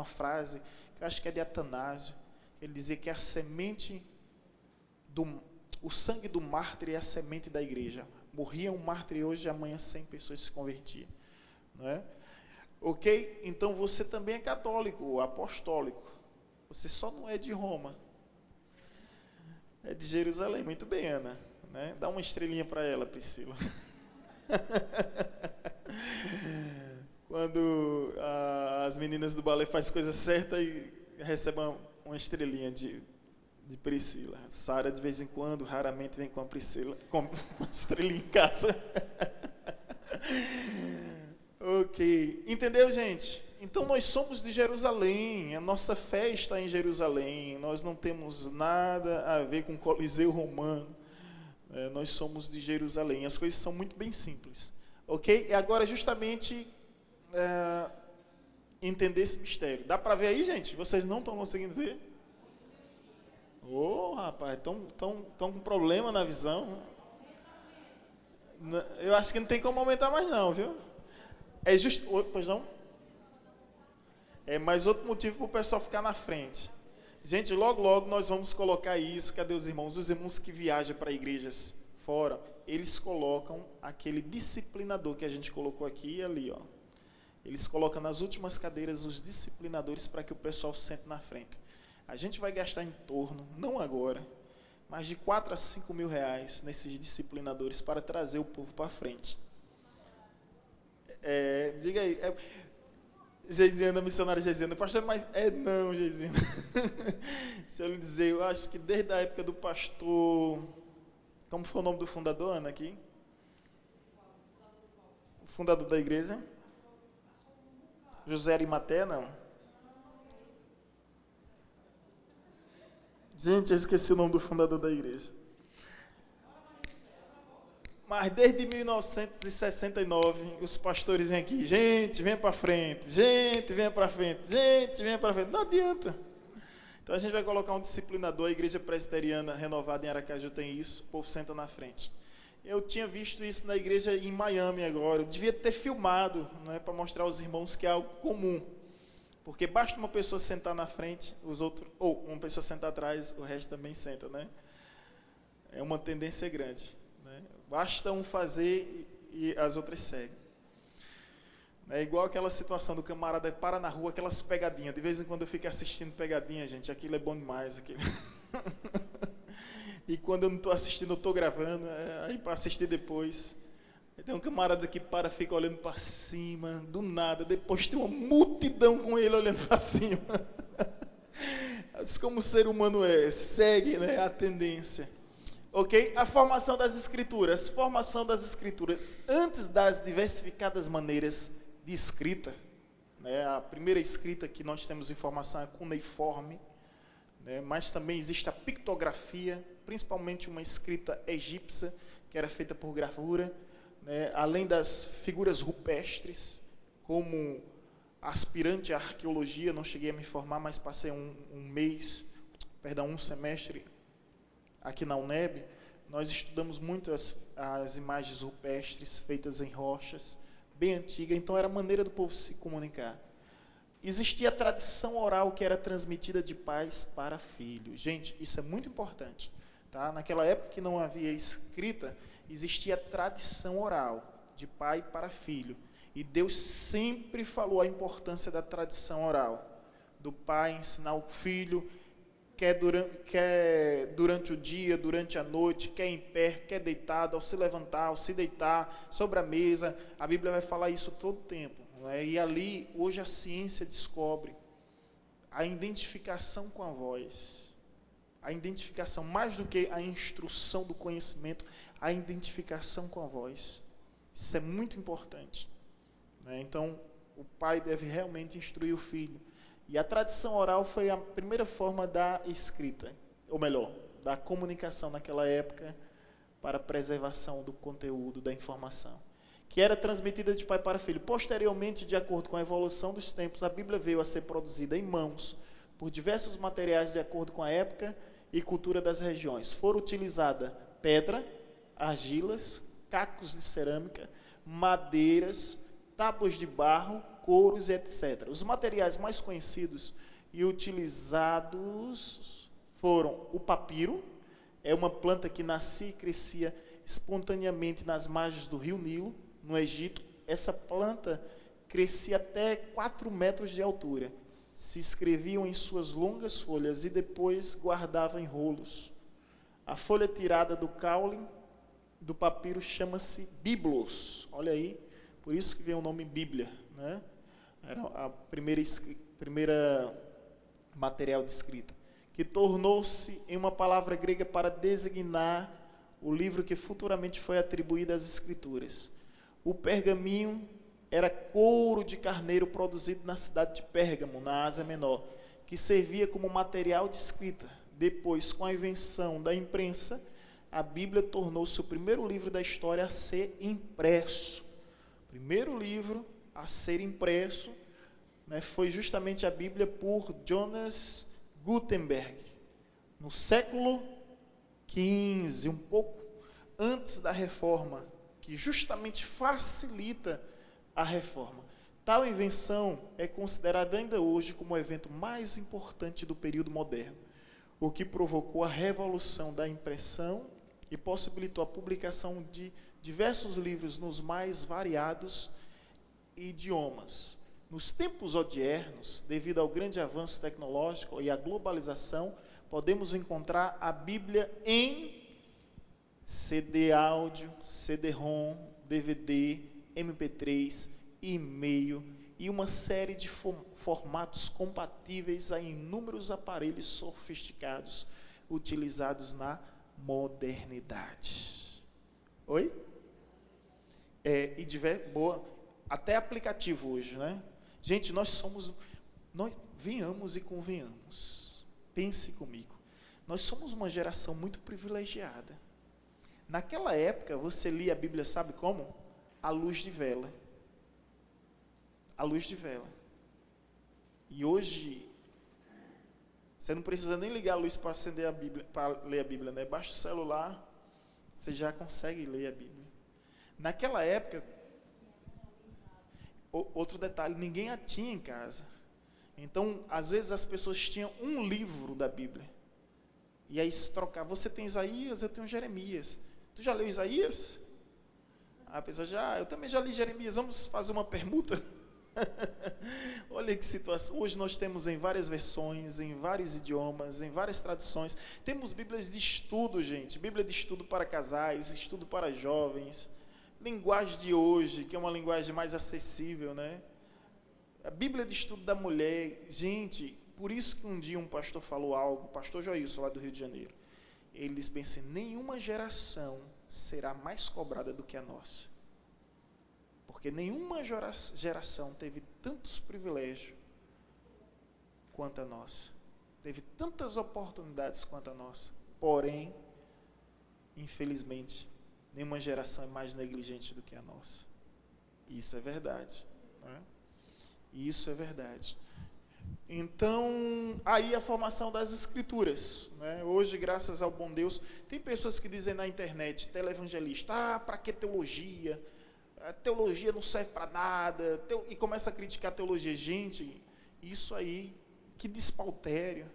frase, que eu acho que é de Atanásio, ele dizia que a semente o sangue do mártir é a semente da igreja. Morria um mártir hoje, amanhã 100 pessoas se convertiam. Não é? Ok? Então você também é católico, apostólico. Você só não é de Roma. É de Jerusalém. Muito bem, Ana. Né? Dá uma estrelinha para ela, Priscila. Quando as meninas do balé fazem coisa certa e recebem uma estrelinha de Priscila. Sara, de vez em quando, raramente vem com a Priscila, com a estrelinha em casa. Ok. Entendeu, gente? Então, nós somos de Jerusalém, a nossa fé está em Jerusalém, nós não temos nada a ver com o Coliseu Romano, nós somos de Jerusalém, as coisas são muito bem simples. Ok? E agora, justamente, entender esse mistério. Dá para ver aí, gente? Vocês não estão conseguindo ver? Rapaz, estão com problema na visão. Eu acho que não tem como aumentar mais não, viu? Pois não? É mais outro motivo para o pessoal ficar na frente. Gente, logo nós vamos colocar isso. Cadê os irmãos? Os irmãos que viajam para igrejas fora, eles colocam aquele disciplinador que a gente colocou aqui e ali, ó. Eles colocam nas últimas cadeiras os disciplinadores para que o pessoal sente na frente. A gente vai gastar em torno, não agora, mas de 4 a 5 mil reais nesses disciplinadores para trazer o povo para frente. Diga aí, Geisiana, missionária Geisiana, pastor, mas não, Geisiana. Deixa eu lhe dizer, eu acho que desde a época do pastor, como foi o nome do fundador, Ana, aqui? O fundador da igreja? José Arimateia, não? Gente, eu esqueci o nome do fundador da igreja. Mas desde 1969, os pastores vêm aqui, gente, vem para frente, gente, vem para frente, gente, vem para frente. Não adianta. Então a gente vai colocar um disciplinador, a igreja presbiteriana renovada em Aracaju tem isso, o povo senta na frente. Eu tinha visto isso na igreja em Miami agora, eu devia ter filmado, né, para mostrar aos irmãos que é algo comum. Porque basta uma pessoa sentar na frente, os outros, ou uma pessoa sentar atrás, o resto também senta, né? É uma tendência grande, né? Basta um fazer e as outras seguem. É igual aquela situação do camarada para na rua, aquelas pegadinhas. De vez em quando eu fico assistindo pegadinha, gente, aquilo é bom demais. Aquilo. E quando eu não estou assistindo, eu estou gravando, aí para assistir depois. Tem um camarada que fica olhando para cima, do nada, depois tem uma multidão com ele olhando para cima. Como o ser humano segue, né, a tendência. Ok? A formação das escrituras. Formação das escrituras. Antes das diversificadas maneiras de escrita, né, a primeira escrita que nós temos informação é cuneiforme, né, mas também existe a pictografia, principalmente uma escrita egípcia, que era feita por gravura, né, além das figuras rupestres, como aspirante à arqueologia, não cheguei a me formar, mas passei um semestre aqui na UNEB, nós estudamos muito as imagens rupestres feitas em rochas, bem antiga, então era a maneira do povo se comunicar. Existia a tradição oral que era transmitida de pais para filhos. Gente, isso é muito importante. Tá? Naquela época que não havia escrita, existia a tradição oral, de pai para filho. E Deus sempre falou a importância da tradição oral, do pai ensinar o filho, quer durante o dia, durante a noite, quer em pé, quer deitado, ao se levantar, ao se deitar, sobre a mesa. A Bíblia vai falar isso todo o tempo. Né? E ali, hoje a ciência descobre a identificação com a voz. A identificação, mais do que a instrução do conhecimento, a identificação com a voz. Isso é muito importante, né? Então, o pai deve realmente instruir o filho. E a tradição oral foi a primeira forma da escrita, ou melhor, da comunicação naquela época, para a preservação do conteúdo, da informação, que era transmitida de pai para filho. Posteriormente, de acordo com a evolução dos tempos, a Bíblia veio a ser produzida em mãos por diversos materiais de acordo com a época e cultura das regiões. Foram utilizadas pedra, argilas, cacos de cerâmica, madeiras, tábuas de barro, couros e etc. Os materiais mais conhecidos e utilizados foram o papiro, é uma planta que nascia e crescia espontaneamente nas margens do rio Nilo, no Egito. Essa planta crescia até 4 metros de altura. Se escreviam em suas longas folhas e depois guardavam em rolos. A folha tirada do caule do papiro chama-se biblos. Olha aí, por isso que vem o nome Bíblia, né? Era a primeira material de escrita, que tornou-se em uma palavra grega para designar o livro que futuramente foi atribuído às Escrituras. O pergaminho era couro de carneiro produzido na cidade de Pérgamo, na Ásia Menor, que servia como material de escrita. Depois, com a invenção da imprensa, a Bíblia tornou-se o primeiro livro da história a ser impresso. O primeiro livro a ser impresso, né, foi justamente a Bíblia por Johannes Gutenberg, no século XV, um pouco antes da Reforma, que justamente facilita a Reforma. Tal invenção é considerada ainda hoje como o evento mais importante do período moderno, o que provocou a revolução da impressão e possibilitou a publicação de diversos livros nos mais variados idiomas. Nos tempos odiernos, devido ao grande avanço tecnológico e à globalização, podemos encontrar a Bíblia em CD áudio, CD-ROM, DVD, MP3, e-mail e uma série de formatos compatíveis a inúmeros aparelhos sofisticados utilizados na modernidade. Oi? Boa. Até aplicativo hoje, né? Gente, nós venhamos e convenhamos. Pense comigo. Nós somos uma geração muito privilegiada. Naquela época, você lia a Bíblia, sabe como? À luz de vela. À luz de vela. E hoje, você não precisa nem ligar a luz para acender a Bíblia, para ler a Bíblia, né? Baixa o celular, você já consegue ler a Bíblia. Naquela época, outro detalhe, ninguém a tinha em casa. Então, às vezes as pessoas tinham um livro da Bíblia. E aí se trocava. Você tem Isaías, eu tenho Jeremias. Tu já leu Isaías? A pessoa eu também já li Jeremias. Vamos fazer uma permuta? Olha que situação. Hoje nós temos em várias versões, em vários idiomas, em várias traduções. Temos Bíblias de estudo, gente. Bíblia de estudo para casais, estudo para jovens. Linguagem de hoje, que é uma linguagem mais acessível, né? A Bíblia de estudo da mulher. Gente, por isso que um dia um pastor falou algo, o pastor Joilson, lá do Rio de Janeiro. Ele disse bem assim: nenhuma geração será mais cobrada do que a nossa. Porque nenhuma geração teve tantos privilégios quanto a nossa. Teve tantas oportunidades quanto a nossa. Porém, infelizmente, nenhuma geração é mais negligente do que a nossa. Isso é verdade, né? Isso é verdade. Então, aí a formação das escrituras, né? Hoje, graças ao bom Deus, tem pessoas que dizem na internet, televangelista, para que teologia? A teologia não serve para nada, e começa a criticar a teologia. Gente, isso aí, que despautério,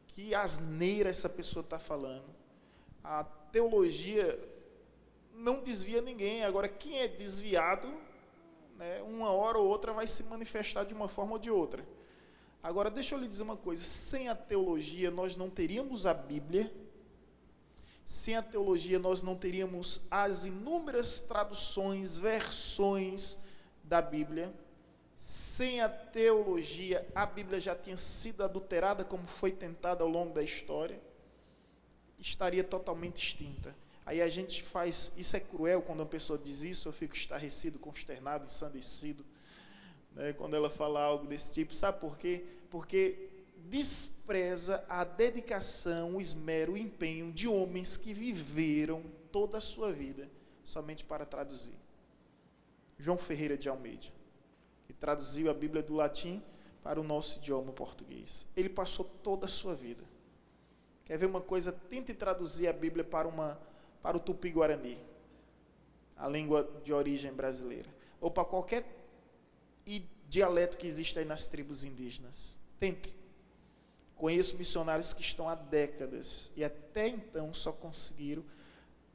que asneira essa pessoa está falando. A teologia não desvia ninguém. Agora, quem é desviado, né, uma hora ou outra vai se manifestar de uma forma ou de outra. Agora, deixa eu lhe dizer uma coisa: sem a teologia nós não teríamos a Bíblia, sem a teologia nós não teríamos as inúmeras traduções, versões da Bíblia. Sem a teologia, a Bíblia já tinha sido adulterada, como foi tentada ao longo da história, estaria totalmente extinta. Aí a gente faz, isso é cruel quando uma pessoa diz isso, eu fico estarrecido, consternado, ensandecido, né, quando ela fala algo desse tipo. Sabe por quê? Porque despreza a dedicação, o esmero, o empenho de homens que viveram toda a sua vida somente para traduzir. João Ferreira de Almeida, que traduziu a Bíblia do latim para o nosso idioma português. Ele passou toda a sua vida. Quer ver uma coisa? Tente traduzir a Bíblia para o Tupi-Guarani, a língua de origem brasileira, ou para qualquer dialeto que existe aí nas tribos indígenas. Tente. Conheço missionários que estão há décadas e até então só conseguiram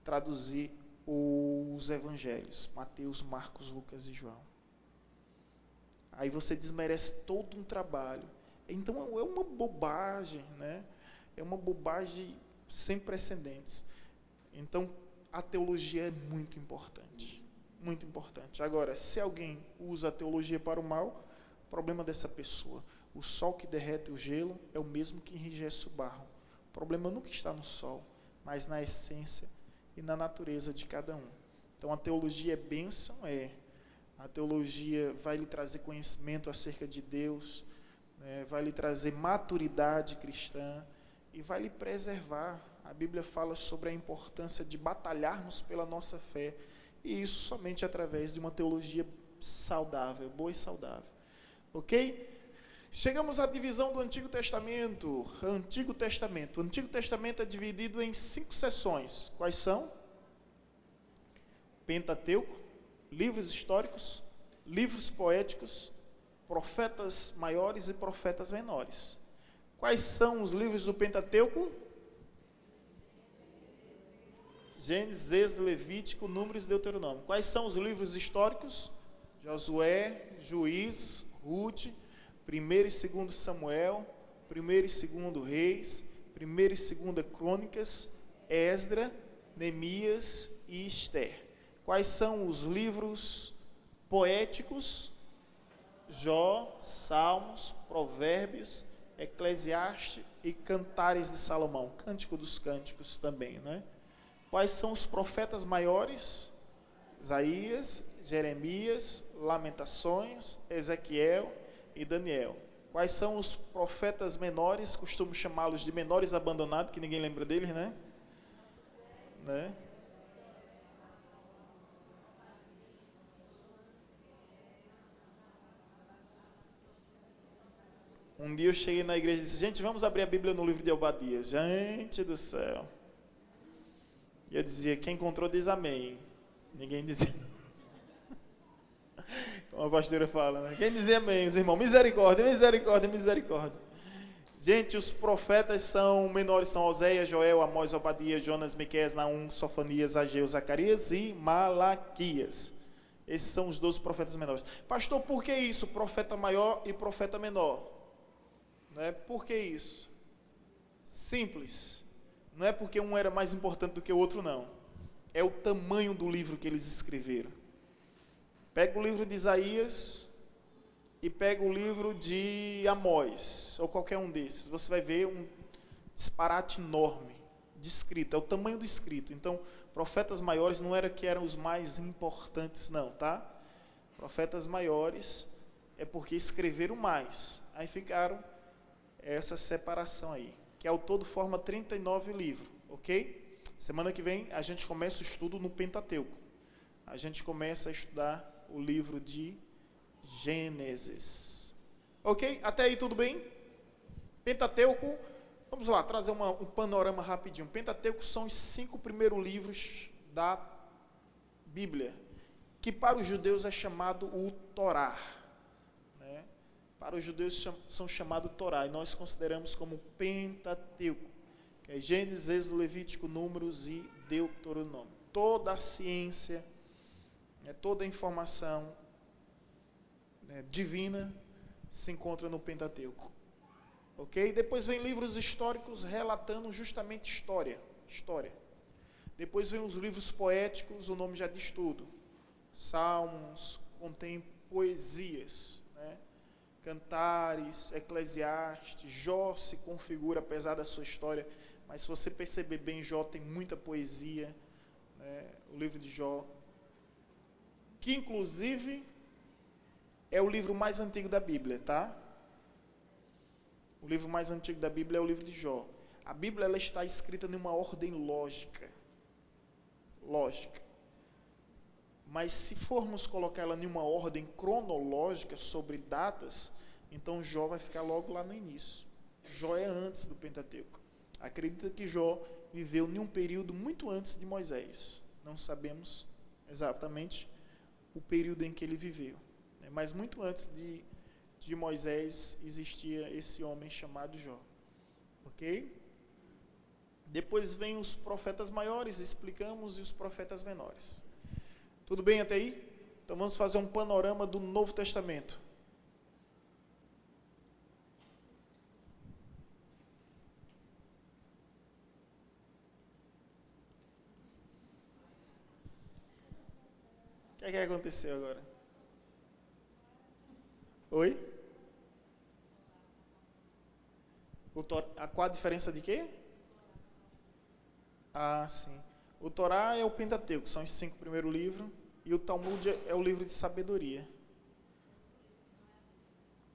traduzir os evangelhos, Mateus, Marcos, Lucas e João. Aí você desmerece todo um trabalho. Então é uma bobagem, né? É uma bobagem sem precedentes. Então a teologia é muito importante, muito importante. Agora, se alguém usa a teologia para o mal, problema dessa pessoa. O sol que derrete o gelo é o mesmo que enrijece o barro. O problema nunca está no sol, mas na essência e na natureza de cada um. Então a teologia é bênção, a teologia vai lhe trazer conhecimento acerca de Deus, né, vai lhe trazer maturidade cristã e vai lhe preservar. A Bíblia fala sobre a importância de batalharmos pela nossa fé, e isso somente através de uma teologia saudável, boa e saudável. Ok? Chegamos à divisão do Antigo Testamento. O Antigo Testamento é dividido em 5 seções. Quais são? Pentateuco, livros históricos, livros poéticos, profetas maiores e profetas menores. Quais são os livros do Pentateuco? Gênesis, Êxodo, Levítico, Números e Deuteronômio. Quais são os livros históricos? Josué, Juízes, Ruth, 1º e 2º Samuel, 1º e 2º Reis, 1º e 2º Crônicas, Esdra, Neemias e Esther. Quais são os livros poéticos? Jó, Salmos, Provérbios, Eclesiastes e Cantares de Salomão, Cântico dos Cânticos também, né? Quais são os profetas maiores? Isaías, Jeremias, Lamentações, Ezequiel e Daniel. Quais são os profetas menores? Costumo chamá-los de menores abandonados, que ninguém lembra deles, né? Um dia eu cheguei na igreja e disse: gente, vamos abrir a Bíblia no livro de Obadias. Gente do céu. E eu dizia: quem encontrou diz amém. Ninguém dizia. Como a pastora fala, né? Quem dizia amém, os irmãos? Misericórdia, misericórdia, misericórdia. Gente, os profetas são menores, são Oséias, Joel, Amós, Obadias, Jonas, Miqueias, Naum, Sofanias, Ageu, Zacarias e Malaquias. Esses são os 12 profetas menores. Pastor, por que isso? Profeta maior e profeta menor. Né? Por que isso? Simples. Não é porque um era mais importante do que o outro, não. É o tamanho do livro que eles escreveram. Pega o livro de Isaías e pega o livro de Amós, ou qualquer um desses. Você vai ver um disparate enorme de escrito. É o tamanho do escrito. Então, profetas maiores não era que eram os mais importantes, não, tá? Profetas maiores é porque escreveram mais. Aí ficaram essa separação aí, que ao todo forma 39 livros, ok? Semana que vem a gente começa o estudo no Pentateuco. A gente começa a estudar o livro de Gênesis. Ok? Até aí tudo bem? Pentateuco, vamos lá, trazer um panorama rapidinho. Pentateuco são os 5 primeiros livros da Bíblia, que para os judeus é chamado o Torá. Né? Para os judeus são chamados Torá, e nós consideramos como Pentateuco, que é Gênesis, Êxodo, Levítico, Números e Deuteronômio. Toda a ciência, toda a informação divina se encontra no Pentateuco. Ok? Depois vem livros históricos relatando justamente história. Depois vem os livros poéticos, o nome já diz tudo. Salmos, contém poesias, né? Cantares, Eclesiastes, Jó se configura, apesar da sua história, mas se você perceber bem, Jó tem muita poesia, o livro de Jó, que inclusive é o livro mais antigo da Bíblia, tá? O livro mais antigo da Bíblia é o livro de Jó. A Bíblia ela está escrita em uma ordem lógica. Mas se formos colocar ela em uma ordem cronológica sobre datas, então Jó vai ficar logo lá no início. Jó é antes do Pentateuco. Acredita que Jó viveu em um período muito antes de Moisés. Não sabemos exatamente o período em que ele viveu, né? Mas muito antes de Moisés existia esse homem chamado Jó. Ok? Depois vem os profetas maiores, explicamos, e os profetas menores. Tudo bem até aí? Então vamos fazer um panorama do Novo Testamento. O que é que aconteceu agora? Oi? Qual a diferença de quê? Ah, sim. O Torá é o Pentateuco, são os 5 primeiros livros, e o Talmud é o livro de sabedoria.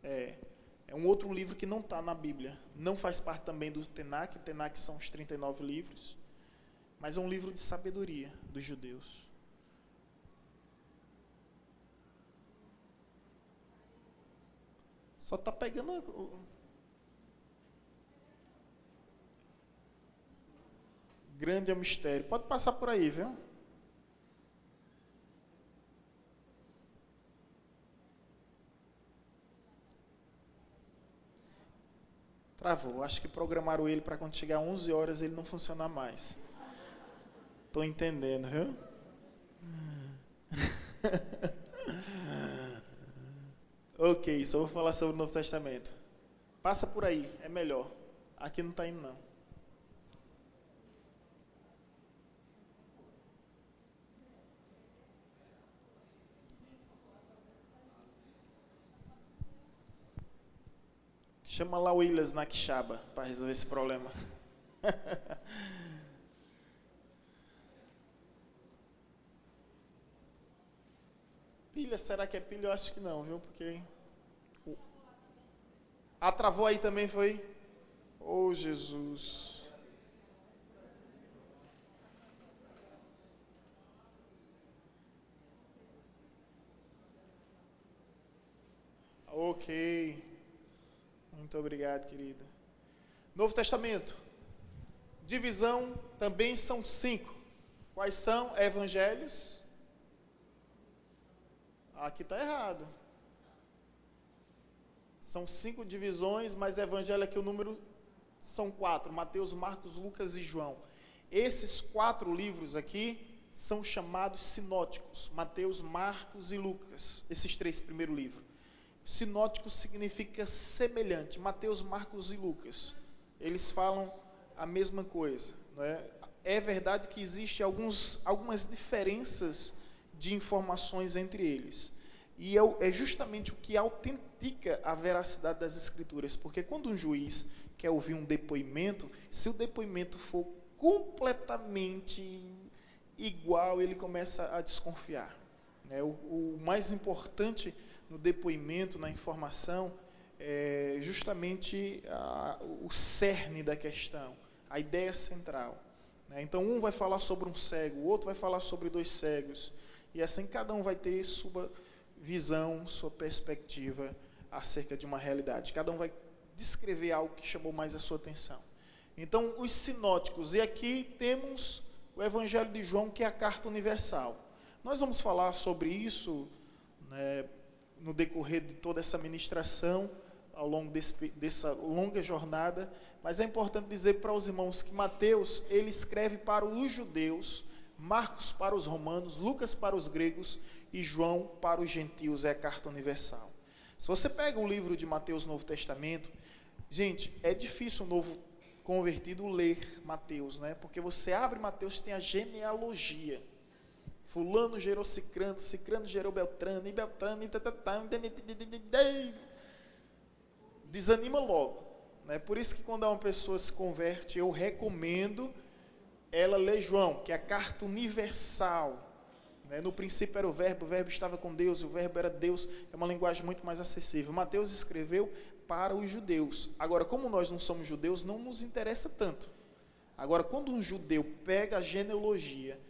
É um outro livro que não está na Bíblia. Não faz parte também do Tenach. O Tenach são os 39 livros, mas é um livro de sabedoria dos judeus. Só está pegando grande é o mistério. Pode passar por aí, viu? Travou. Acho que programaram ele para quando chegar 11 horas ele não funcionar mais. Estou entendendo, viu? Ok, só vou falar sobre o Novo Testamento. Passa por aí, é melhor. Aqui não está indo, não. Chama lá o Willis na Quixaba para resolver esse problema. Pilha, será que é pilha? Eu acho que não, viu? Porque... Ah, travou aí também, foi? Oh, Jesus. Ok. Muito obrigado, querida. Novo Testamento. Divisão também são 5. Quais são? Evangelhos. Aqui está errado. São 5 divisões, mas evangelho aqui o número são 4. Mateus, Marcos, Lucas e João. Esses 4 livros aqui são chamados sinóticos. Mateus, Marcos e Lucas. Esses 3 primeiros livros. Sinótico significa semelhante. Mateus, Marcos e Lucas. Eles falam a mesma coisa, não é? É verdade que existem algumas diferenças de informações entre eles. E é justamente o que autentica a veracidade das Escrituras. Porque quando um juiz quer ouvir um depoimento, se o depoimento for completamente igual, ele começa a desconfiar, né? O mais importante no depoimento, na informação, é justamente o cerne da questão, a ideia central, né? Então, um vai falar sobre um cego, o outro vai falar sobre 2 cegos, e assim cada um vai ter sua visão, sua perspectiva acerca de uma realidade. Cada um vai descrever algo que chamou mais a sua atenção. Então, os sinóticos, e aqui temos o Evangelho de João, que é a carta universal. Nós vamos falar sobre isso, né, no decorrer de toda essa ministração, ao longo dessa longa jornada, mas é importante dizer para os irmãos que Mateus, ele escreve para os judeus, Marcos para os romanos, Lucas para os gregos e João para os gentios, é a carta universal. Se você pega o livro de Mateus, Novo Testamento, gente, é difícil um novo convertido ler Mateus, né? Porque você abre Mateus, tem a genealogia. Fulano gerou Cicrano, Cicrano gerou Beltrano, e Beltrano, desanima logo, né? Por isso que quando uma pessoa se converte, eu recomendo ela lê João, que é a carta universal. No princípio era o verbo estava com Deus, o verbo era Deus, é uma linguagem muito mais acessível. Mateus escreveu para os judeus. Agora, como nós não somos judeus, não nos interessa tanto. Agora, quando um judeu pega a genealogia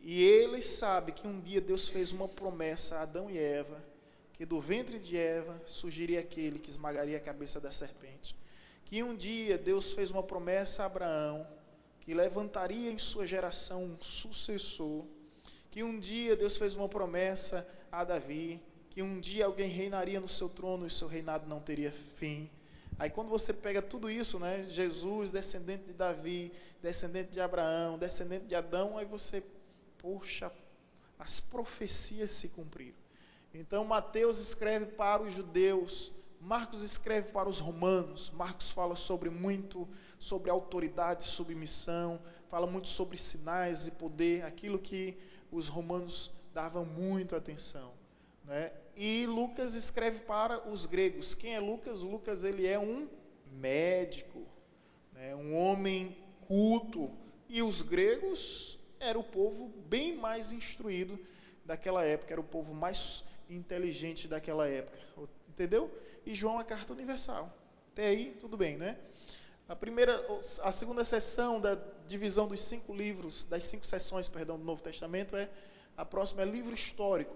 e ele sabe que um dia Deus fez uma promessa a Adão e Eva, que do ventre de Eva surgiria aquele que esmagaria a cabeça da serpente, que um dia Deus fez uma promessa a Abraão, que levantaria em sua geração um sucessor, que um dia Deus fez uma promessa a Davi, que um dia alguém reinaria no seu trono e seu reinado não teria fim. Aí quando você pega tudo isso, Jesus, descendente de Davi, descendente de Abraão, descendente de Adão, aí você, poxa, as profecias se cumpriram. Então Mateus escreve para os judeus, Marcos escreve para os romanos. Marcos fala sobre autoridade e submissão, fala muito sobre sinais e poder, aquilo que os romanos davam muito atenção, E Lucas escreve para os gregos. Quem é Lucas? Lucas, ele é um médico, um homem culto, e os gregos era o povo bem mais instruído daquela época, era o povo mais inteligente daquela época, entendeu? E João é a carta universal. Até aí, tudo bem, A segunda sessão da divisão dos 5 livros, das 5 sessões, do Novo Testamento, a próxima é livro histórico.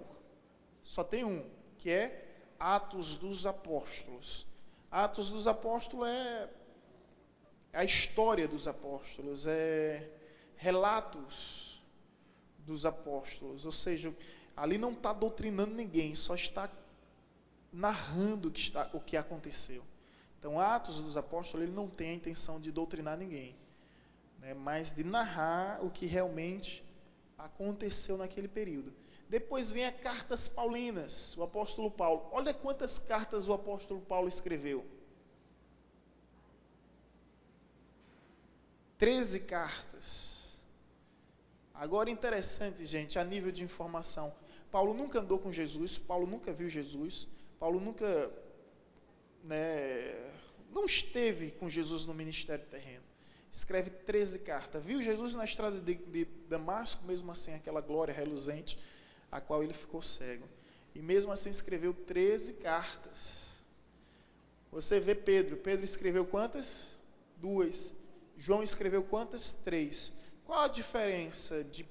Só tem um, que é Atos dos Apóstolos. Atos dos Apóstolos é a história dos apóstolos, é relatos dos apóstolos, ou seja, ali não está doutrinando ninguém, só está narrando o que aconteceu. Então, Atos dos Apóstolos, ele não tem a intenção de doutrinar ninguém, mas de narrar o que realmente aconteceu naquele período. Depois vem as cartas paulinas, o apóstolo Paulo. Olha quantas cartas o apóstolo Paulo escreveu. 13 cartas. Agora, interessante, gente, a nível de informação. Paulo nunca andou com Jesus, Paulo nunca viu Jesus, Paulo nunca... não esteve com Jesus no ministério terreno. Escreve 13 cartas. Viu Jesus na estrada de Damasco, mesmo assim, aquela glória reluzente, a qual ele ficou cego. E mesmo assim escreveu 13 cartas. Você vê Pedro. Pedro escreveu quantas? 2. João escreveu quantas? 3. Qual a diferença de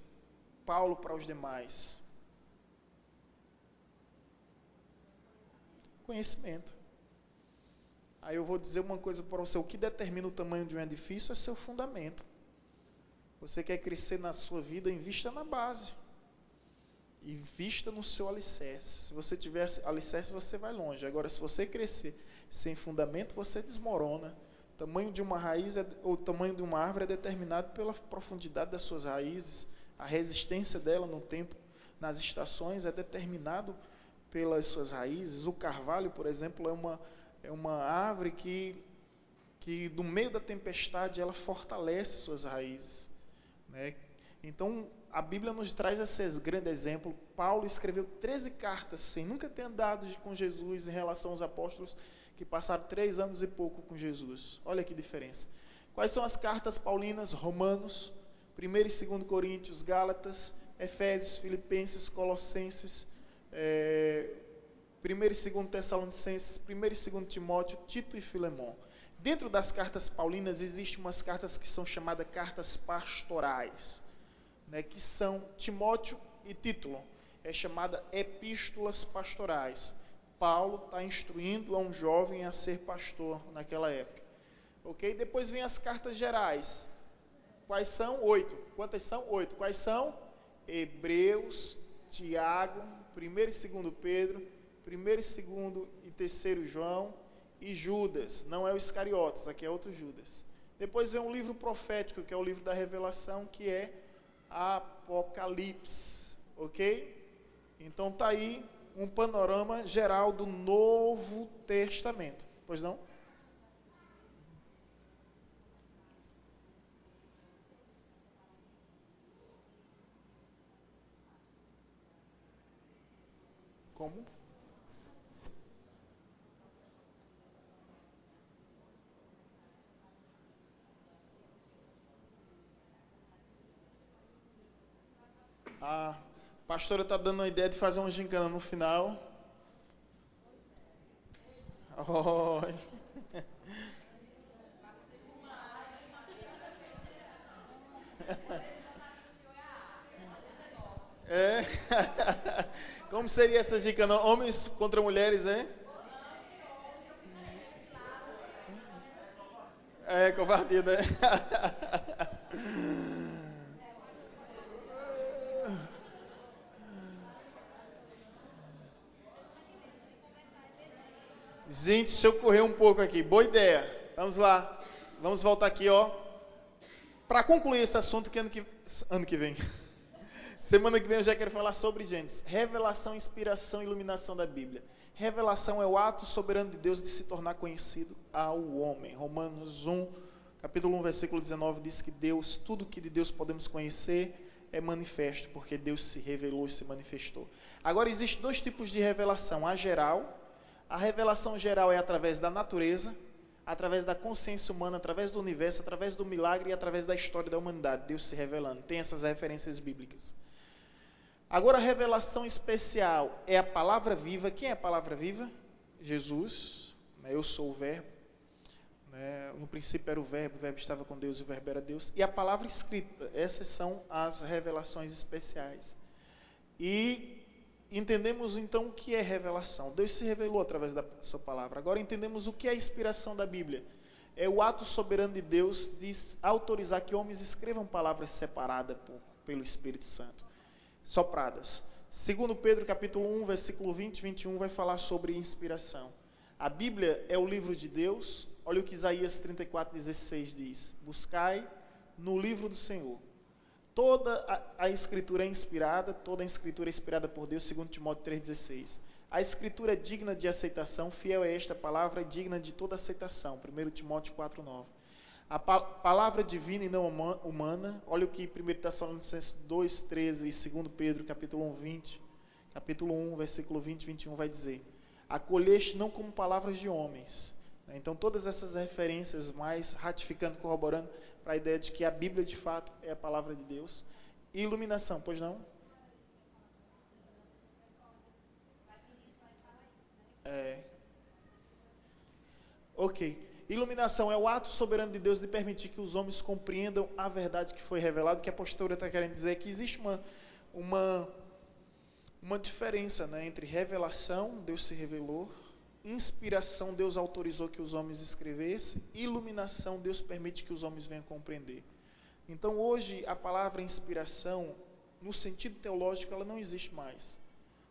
Paulo para os demais? Conhecimento. Aí eu vou dizer uma coisa para você: o que determina o tamanho de um edifício é seu fundamento. Você quer crescer na sua vida, invista na base. Invista no seu alicerce. Se você tiver alicerce, você vai longe. Agora, se você crescer sem fundamento, você desmorona. O tamanho de uma raiz, o tamanho de uma árvore é determinado pela profundidade das suas raízes. A resistência dela no tempo, nas estações, é determinado pelas suas raízes. O carvalho, por exemplo, é uma árvore que no meio da tempestade ela fortalece suas raízes, Então a Bíblia nos traz esse grande exemplo. Paulo escreveu 13 cartas sem nunca ter andado com Jesus, em relação aos apóstolos que passaram 3 anos e pouco com Jesus. Olha que diferença. Quais são as cartas paulinas? Romanos, 1 e 2 Coríntios, Gálatas, Efésios, Filipenses, Colossenses, 1 e 2 Tessalonicenses, 1 e 2 Timóteo, Tito e Filemão. Dentro das cartas paulinas, existem umas cartas que são chamadas cartas pastorais, que são Timóteo e Tito, é chamada epístolas pastorais. Paulo está instruindo a um jovem a ser pastor naquela época. Ok? Depois vem as cartas gerais. Quais são? 8. Quantas são? 8. Quais são? Hebreus, Tiago, 1 e 2 Pedro, 1 e 2 e 3 João e Judas. Não é o Iscariotes, aqui é outro Judas. Depois vem um livro profético, que é o livro da Revelação, que é Apocalipse. Ok? Então está aí um panorama geral do Novo Testamento. Pois não? Como? A pastora está dando a ideia de fazer uma gincana no final. Oi. É. Como seria essa gincana? Homens contra mulheres, é? É, covardia, né? Gente, deixa eu correr um pouco aqui. Boa ideia. Vamos lá. Vamos voltar aqui, ó. Para concluir esse assunto, que ano que vem. Semana que vem eu já quero falar sobre, gente, revelação, inspiração e iluminação da Bíblia. Revelação é o ato soberano de Deus de se tornar conhecido ao homem. Romanos 1, capítulo 1, versículo 19, diz que Deus, tudo que de Deus podemos conhecer é manifesto, porque Deus se revelou e se manifestou. Agora, existem dois tipos de revelação. A geral. A revelação geral é através da natureza, através da consciência humana, através do universo, através do milagre e através da história da humanidade. Deus se revelando. Tem essas referências bíblicas. Agora, a revelação especial é a palavra viva. Quem é a palavra viva? Jesus. Eu sou o verbo. No princípio era o verbo estava com Deus e o verbo era Deus. E a palavra escrita. Essas são as revelações especiais. E entendemos então o que é revelação. Deus se revelou através da sua palavra. Agora entendemos o que é a inspiração da Bíblia. É o ato soberano de Deus de autorizar que homens escrevam palavras separadas pelo Espírito Santo. Sopradas. Segundo Pedro, capítulo 1, versículo 20 e 21, vai falar sobre inspiração. A Bíblia é o livro de Deus. Olha o que Isaías 34:16 diz. Buscai no livro do Senhor. Toda a Escritura é inspirada, toda a Escritura é inspirada por Deus, segundo Timóteo 3,16. A Escritura é digna de aceitação, fiel é esta palavra, é digna de toda aceitação, 1 Timóteo 4,9. A palavra divina e não humana, olha o que 1 Tessalonicenses 2,13 e 2 Pedro, capítulo 1, versículo 20 e 21 vai dizer. Acolheste não como palavras de homens. Então, todas essas referências mais ratificando, corroborando para a ideia de que a Bíblia, de fato, é a palavra de Deus. E iluminação, pois não? Ok. Iluminação é o ato soberano de Deus de permitir que os homens compreendam a verdade que foi revelada. O que a pastora está querendo dizer é que existe uma diferença, né, entre revelação, Deus se revelou, inspiração, Deus autorizou que os homens escrevessem, iluminação, Deus permite que os homens venham compreender. Então, hoje, a palavra inspiração, no sentido teológico, ela não existe mais.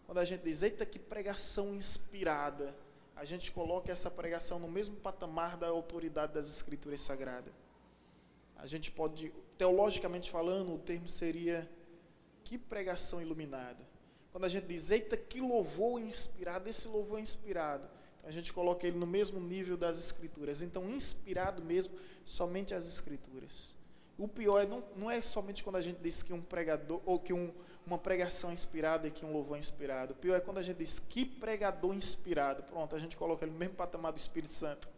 Quando a gente diz, eita, que pregação inspirada, a gente coloca essa pregação no mesmo patamar da autoridade das Escrituras Sagradas. A gente pode, teologicamente falando, o termo seria, que pregação iluminada. Quando a gente diz, eita, que louvor inspirado, esse louvor é inspirado. Então, a gente coloca ele no mesmo nível das Escrituras. Então, inspirado mesmo, somente as Escrituras. O pior não é somente quando a gente diz que um pregador, ou que uma pregação inspirada e que um louvor é inspirado. O pior é quando a gente diz que pregador inspirado. Pronto, a gente coloca ele no mesmo patamar do Espírito Santo.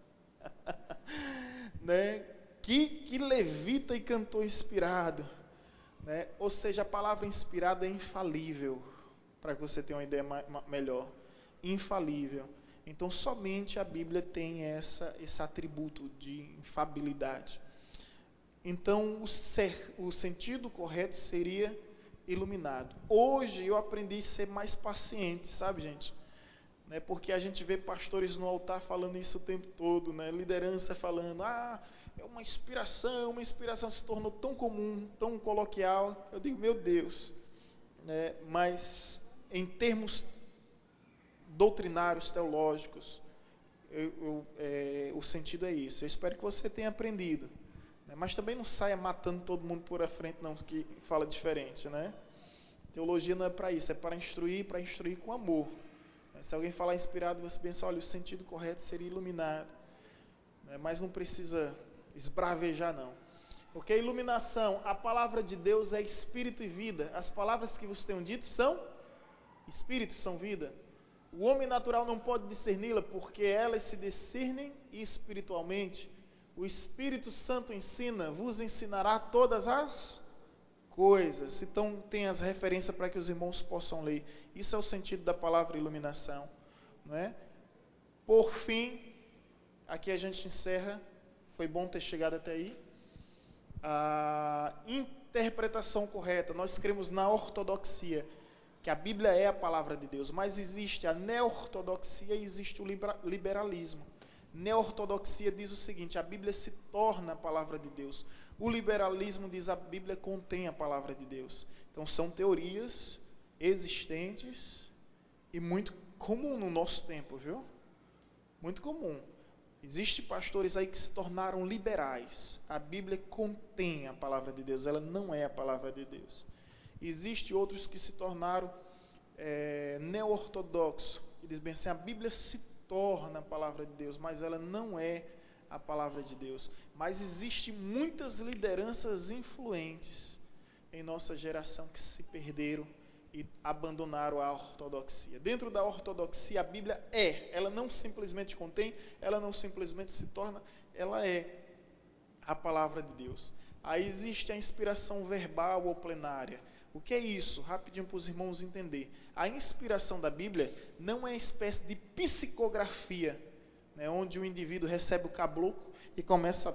Né? Que levita e cantor inspirado. Né? Ou seja, a palavra inspirada é infalível. Para que você tenha uma ideia melhor. Infalível. Então, somente a Bíblia tem esse atributo de infabilidade. Então, o sentido correto seria iluminado. Hoje, eu aprendi a ser mais paciente, sabe, gente? Né? Porque a gente vê pastores no altar falando isso o tempo todo, né? Liderança falando, é uma inspiração se tornou tão comum, tão coloquial. Eu digo, meu Deus. Né? Mas, em termos doutrinários, teológicos, o sentido é isso. Eu espero que você tenha aprendido. Mas também não saia matando todo mundo por a frente, não, que fala diferente, né? Teologia não é para isso, é para instruir com amor. Se alguém falar inspirado, você pensa, olha, o sentido correto seria iluminado. Mas não precisa esbravejar, não. Porque a iluminação, a palavra de Deus é espírito e vida. As palavras que vos tenho dito são espírito, são vida. O homem natural não pode discerni-la, porque elas se discernem espiritualmente. O Espírito Santo vos ensinará todas as coisas. Então, tem as referências para que os irmãos possam ler. Isso é o sentido da palavra iluminação. Não é? Por fim, aqui a gente encerra. Foi bom ter chegado até aí. A interpretação correta. Nós cremos na ortodoxia, que a Bíblia é a palavra de Deus, mas existe a neo-ortodoxia e existe o liberalismo. Neo-ortodoxia diz o seguinte: a Bíblia se torna a palavra de Deus. O liberalismo diz a Bíblia contém a palavra de Deus. Então são teorias existentes e muito comum no nosso tempo, viu? Muito comum. Existem pastores aí que se tornaram liberais. A Bíblia contém a palavra de Deus, ela não é a palavra de Deus. Existem outros que se tornaram neo-ortodoxos, que dizem bem assim: a Bíblia se torna a palavra de Deus, mas ela não é a palavra de Deus. Mas existem muitas lideranças influentes em nossa geração que se perderam e abandonaram a ortodoxia. Dentro da ortodoxia, a Bíblia ela não simplesmente contém, ela não simplesmente se torna, ela é a palavra de Deus. Aí existe a inspiração verbal ou plenária. O que é isso? Rapidinho para os irmãos entender. A inspiração da Bíblia não é uma espécie de psicografia, né, onde o indivíduo recebe o caboclo e começa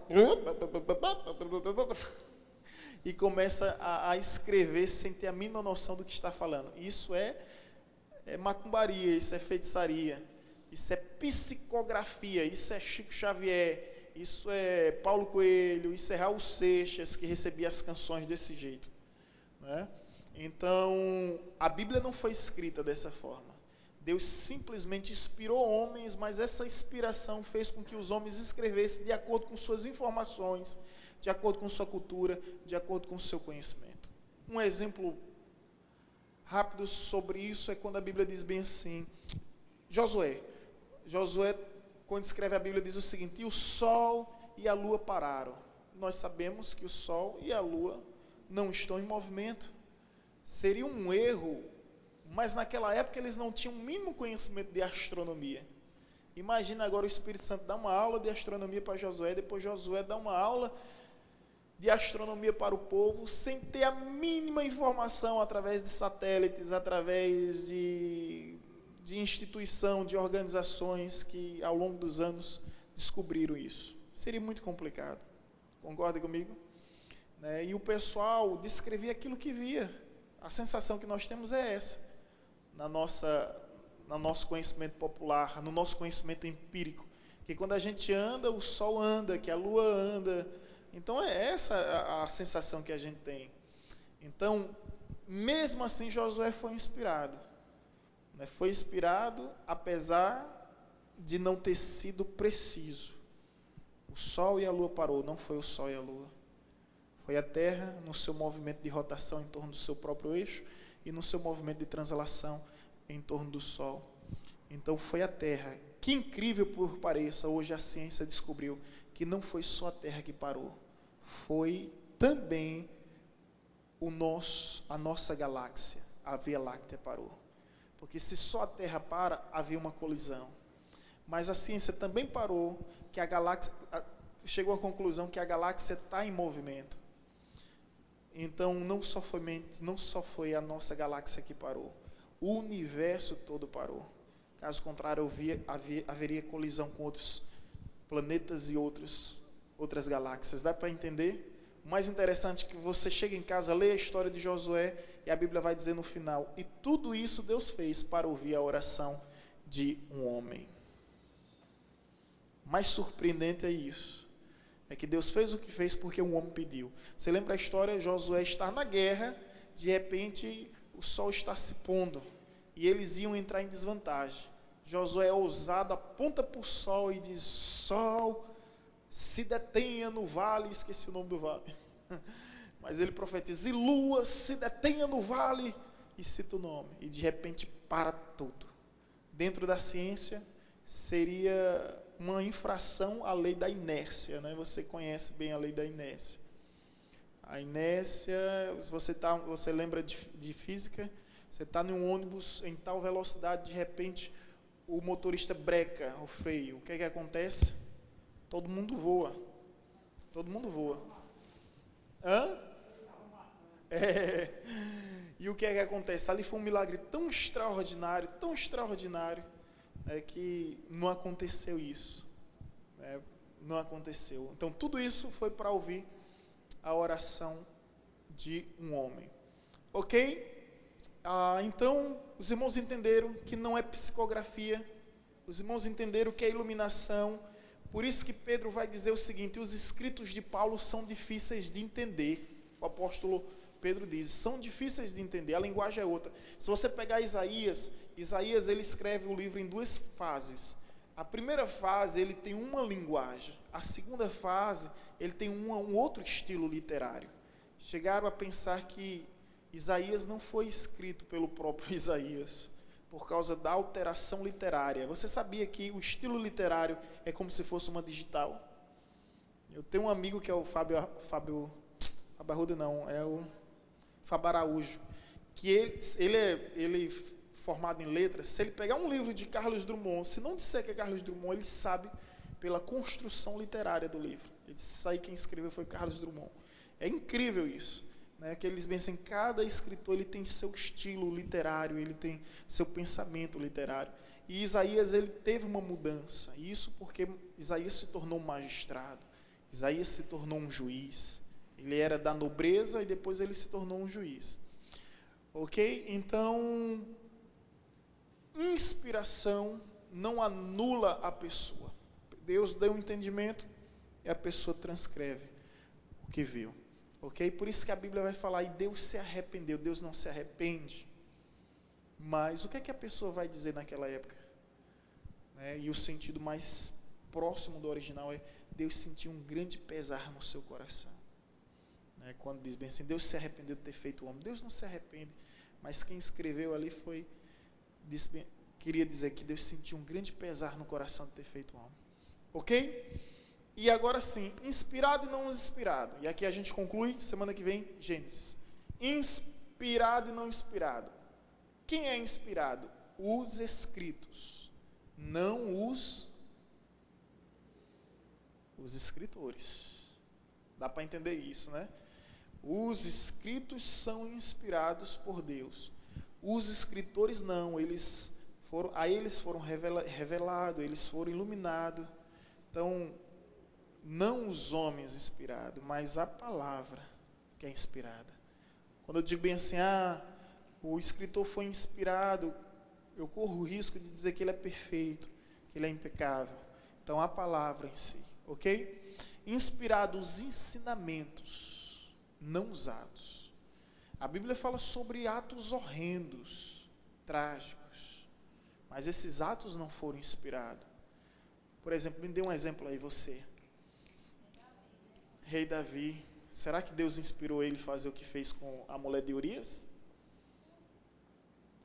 a escrever sem ter a mínima noção do que está falando. Isso é macumbaria, isso é feitiçaria, isso é psicografia, isso é Chico Xavier, isso é Paulo Coelho, isso é Raul Seixas, que recebia as canções desse jeito, né? Então, a Bíblia não foi escrita dessa forma. Deus simplesmente inspirou homens, mas essa inspiração fez com que os homens escrevessem de acordo com suas informações, de acordo com sua cultura, de acordo com o seu conhecimento. Um exemplo rápido sobre isso é quando a Bíblia diz bem assim: Josué, quando escreve a Bíblia, diz o seguinte: e o sol e a lua pararam. Nós sabemos que o sol e a lua não estão em movimento. Seria um erro, mas naquela época eles não tinham o mínimo conhecimento de astronomia. Imagina agora o Espírito Santo dar uma aula de astronomia para Josué, depois Josué dá uma aula de astronomia para o povo, sem ter a mínima informação, através de satélites, através de instituição, de organizações que ao longo dos anos descobriram isso. Seria muito complicado. Concorda comigo? E o pessoal descrevia aquilo que via. A sensação que nós temos é essa, no nosso conhecimento popular, no nosso conhecimento empírico, que quando a gente anda, o sol anda, que a lua anda. Então é essa a sensação que a gente tem. Então, mesmo assim, Josué foi inspirado. Foi inspirado apesar de não ter sido preciso. O sol e a lua parou, não foi o sol e a lua. Foi a Terra no seu movimento de rotação em torno do seu próprio eixo e no seu movimento de translação em torno do Sol. Então foi a Terra. Que incrível por pareça, hoje a ciência descobriu que não foi só a Terra que parou. Foi também a nossa galáxia, a Via Láctea parou. Porque se só a Terra para, havia uma colisão. Mas a ciência também parou, que a galáxia chegou à conclusão que a galáxia está em movimento. Então, não só foi a nossa galáxia que parou, o universo todo parou. Caso contrário, haveria colisão com outros planetas e outras galáxias. Dá para entender? O mais interessante é que você chega em casa, lê a história de Josué, e a Bíblia vai dizer no final: e tudo isso Deus fez para ouvir a oração de um homem. Mais surpreendente é isso. É que Deus fez o que fez porque um homem pediu. Você lembra a história? Josué está na guerra, de repente o sol está se pondo, e eles iam entrar em desvantagem. Josué é ousado, aponta para o sol e diz: sol, se detenha no vale, esqueci o nome do vale, mas ele profetiza: e lua, se detenha no vale, e cita o nome, e de repente para tudo. Dentro da ciência, seria uma infração à lei da inércia, né? Você conhece bem a lei da inércia. A inércia, você lembra de física? Você está em um ônibus em tal velocidade, de repente o motorista breca o freio. O que é que acontece? Todo mundo voa. Todo mundo voa. Hã? E o que é que acontece? Ali foi um milagre tão extraordinário, que não aconteceu isso. Não aconteceu. Então, tudo isso foi para ouvir a oração de um homem. Ok? Então, os irmãos entenderam que não é psicografia. Os irmãos entenderam que é iluminação. Por isso que Pedro vai dizer o seguinte: os escritos de Paulo são difíceis de entender. O apóstolo Pedro diz, são difíceis de entender, a linguagem é outra. Se você pegar Isaías ele escreve o livro em duas fases. A primeira fase ele tem uma linguagem, a segunda fase ele tem um outro estilo literário. Chegaram a pensar que Isaías não foi escrito pelo próprio Isaías, por causa da alteração literária. Você sabia que o estilo literário é como se fosse uma digital? Eu tenho um amigo que é o Fábio Araújo, que ele formado em letras. Se ele pegar um livro de Carlos Drummond, se não disser que é Carlos Drummond, ele sabe pela construção literária do livro. Ele disse, isso aí quem escreveu foi Carlos Drummond. É incrível isso, né? Que eles pensam, cada escritor ele tem seu estilo literário, ele tem seu pensamento literário. E Isaías ele teve uma mudança, e isso porque Isaías se tornou um magistrado, Isaías se tornou um juiz. Ele era da nobreza e depois ele se tornou um juiz. Ok? Então, inspiração não anula a pessoa. Deus deu um entendimento e a pessoa transcreve o que viu. Ok? Por isso que a Bíblia vai falar, e Deus se arrependeu. Deus não se arrepende. Mas o que é que a pessoa vai dizer naquela época? E o sentido mais próximo do original é, Deus sentiu um grande pesar no seu coração. Quando diz bem assim, Deus se arrependeu de ter feito o homem. Deus não se arrepende, mas quem escreveu ali queria dizer que Deus sentiu um grande pesar no coração de ter feito o homem. Ok? E agora sim, inspirado e não inspirado. E aqui a gente conclui, semana que vem, Gênesis. Inspirado e não inspirado. Quem é inspirado? Os escritos, não os escritores. Dá para entender isso, né? Os escritos são inspirados por Deus. Os escritores não, a eles foram revelados, eles foram iluminados. Então, não os homens inspirados, mas a palavra que é inspirada. Quando eu digo bem assim, o escritor foi inspirado, eu corro o risco de dizer que ele é perfeito, que ele é impecável. Então, a palavra em si, ok? Inspirado os ensinamentos, não os atos. A Bíblia fala sobre atos horrendos, trágicos, mas esses atos não foram inspirados. Por exemplo, me dê um exemplo aí você. Rei Davi. Será que Deus inspirou ele a fazer o que fez com a mulher de Urias?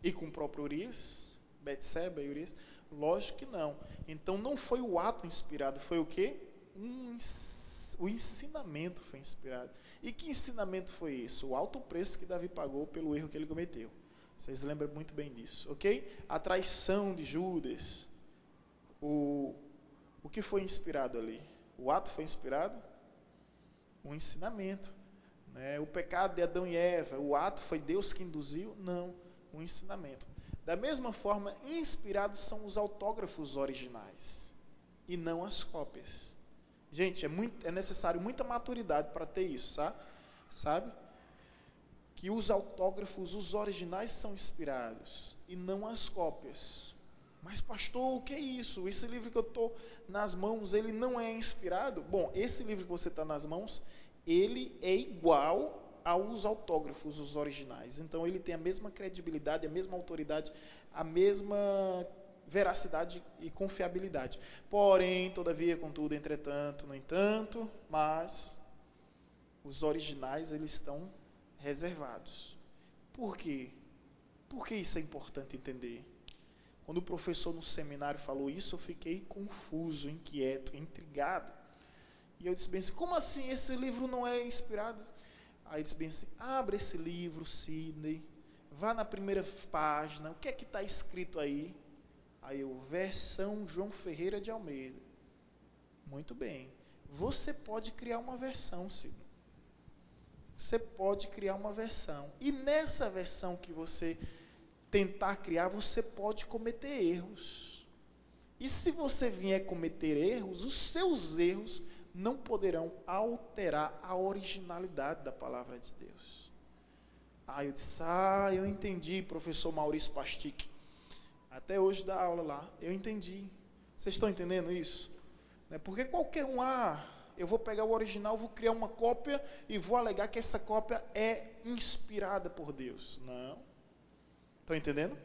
E com o próprio Urias? Betseba e Urias? Lógico que não. Então não foi o ato inspirado, foi o quê? O ensinamento foi inspirado. E que ensinamento foi isso? O alto preço que Davi pagou pelo erro que ele cometeu. Vocês lembram muito bem disso, ok? A traição de Judas. O que foi inspirado ali? O ato foi inspirado? O ensinamento. O pecado de Adão e Eva, o ato foi Deus que induziu? Não, o ensinamento. Da mesma forma, inspirados são os autógrafos originais e não as cópias. Gente, é necessário muita maturidade para ter isso, sabe? Que os autógrafos, os originais são inspirados e não as cópias. Mas pastor, o que é isso? Esse livro que eu estou nas mãos, ele não é inspirado? Bom, esse livro que você está nas mãos, ele é igual aos autógrafos, os originais. Então ele tem a mesma credibilidade, a mesma autoridade, a mesma veracidade e confiabilidade. Porém, todavia, contudo, entretanto, no entanto, mas os originais eles estão reservados. Por quê? Por que isso é importante entender? Quando o professor no seminário falou isso, eu fiquei confuso, inquieto, intrigado. E eu disse bem assim, como assim esse livro não é inspirado? Aí ele disse bem assim, abre esse livro, Sidney, vá na primeira página, o que é que está escrito aí? Aí eu, versão João Ferreira de Almeida. Muito bem. Você pode criar uma versão, Sidney. você pode criar uma versão. E nessa versão que você tentar criar, você pode cometer erros. E se você vier cometer erros, os seus erros não poderão alterar a originalidade da palavra de Deus. Eu disse, eu entendi, professor Maurício Pastic. Até hoje dá aula lá, eu entendi. Vocês estão entendendo isso? Porque qualquer um, eu vou pegar o original, vou criar uma cópia e vou alegar que essa cópia é inspirada por Deus. Não. Estão entendendo?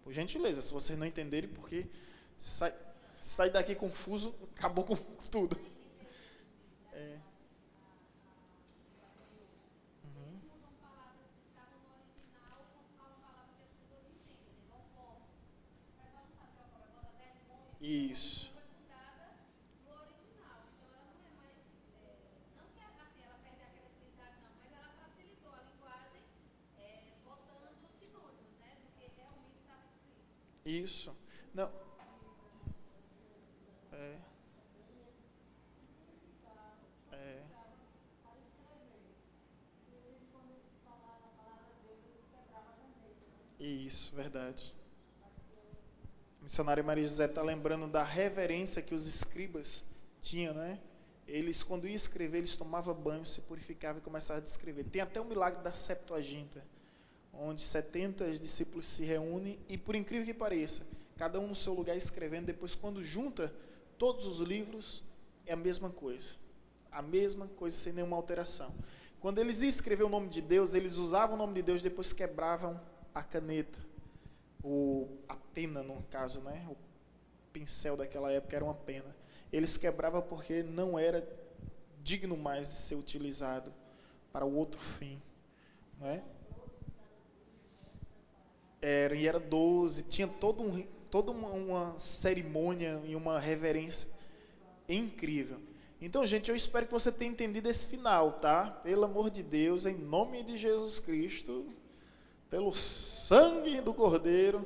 Por gentileza, se vocês não entenderem, porque sai daqui confuso, acabou com tudo. Isso. Isso. Não. Isso, verdade. A missionária Maria José está lembrando da reverência que os escribas tinham, né? Eles, quando iam escrever, eles tomavam banho, se purificavam e começavam a escrever. Tem até o milagre da Septuaginta, onde 70 discípulos se reúnem e, por incrível que pareça, cada um no seu lugar escrevendo. Depois, quando junta todos os livros, é a mesma coisa, sem nenhuma alteração. Quando eles iam escrever o nome de Deus, eles usavam o nome de Deus, depois quebravam a caneta, a pena, no caso, né? O pincel daquela época era uma pena. Eles quebravam porque não era digno mais de ser utilizado para o outro fim, né? Era 12, tinha toda uma cerimônia e uma reverência incrível. Então, gente, eu espero que você tenha entendido esse final, tá? Pelo amor de Deus, em nome de Jesus Cristo, pelo sangue do Cordeiro,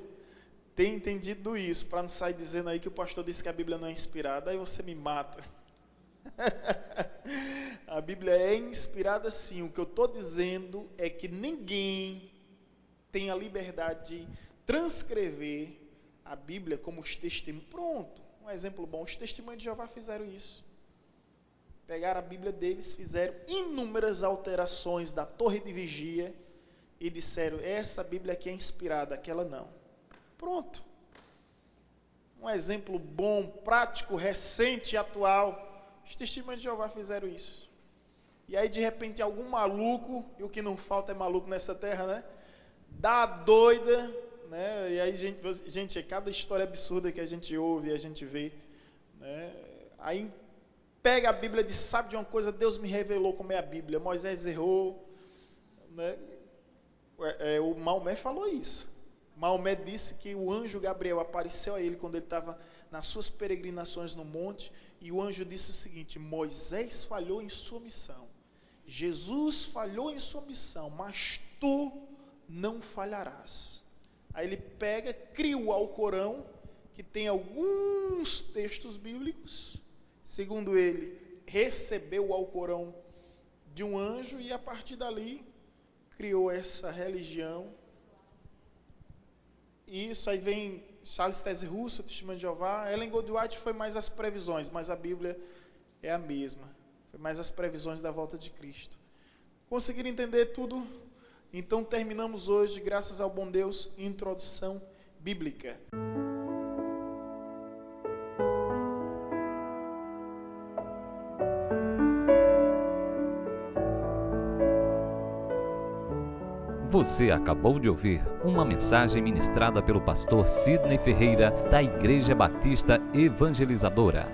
tenha entendido isso, para não sair dizendo aí que o pastor disse que a Bíblia não é inspirada, aí você me mata. A Bíblia é inspirada sim, o que eu estou dizendo é que ninguém tem a liberdade de transcrever a Bíblia como os testemunhos. Pronto, um exemplo bom, os testemunhos de Jeová fizeram isso. Pegaram a Bíblia deles, fizeram inúmeras alterações da torre de vigia e disseram, essa Bíblia aqui é inspirada, aquela não. Pronto. Um exemplo bom, prático, recente e atual. Os testemunhos de Jeová fizeram isso. E aí, de repente, algum maluco, e o que não falta é maluco nessa terra, né? Dá doida, né? E aí, gente, cada história absurda que a gente ouve e a gente vê, né? Aí pega a Bíblia e diz, sabe de uma coisa, Deus me revelou como é a Bíblia, Moisés errou, né? O Maomé falou isso. Maomé disse que o anjo Gabriel apareceu a ele quando ele estava nas suas peregrinações no monte, e o anjo disse o seguinte, Moisés falhou em sua missão, Jesus falhou em sua missão, mas tu não falharás. Aí ele pega, cria o Alcorão, que tem alguns textos bíblicos, segundo ele, recebeu o Alcorão de um anjo, e a partir dali, criou essa religião. E isso aí vem Charles Taze Russell, Testemunho de Jeová. Ellen Goldwhite foi mais as previsões, mas a Bíblia é a mesma. Foi mais as previsões da volta de Cristo. Conseguiram entender tudo? Então terminamos hoje, graças ao bom Deus, introdução bíblica. Você acabou de ouvir uma mensagem ministrada pelo pastor Sidney Ferreira, da Igreja Batista Evangelizadora.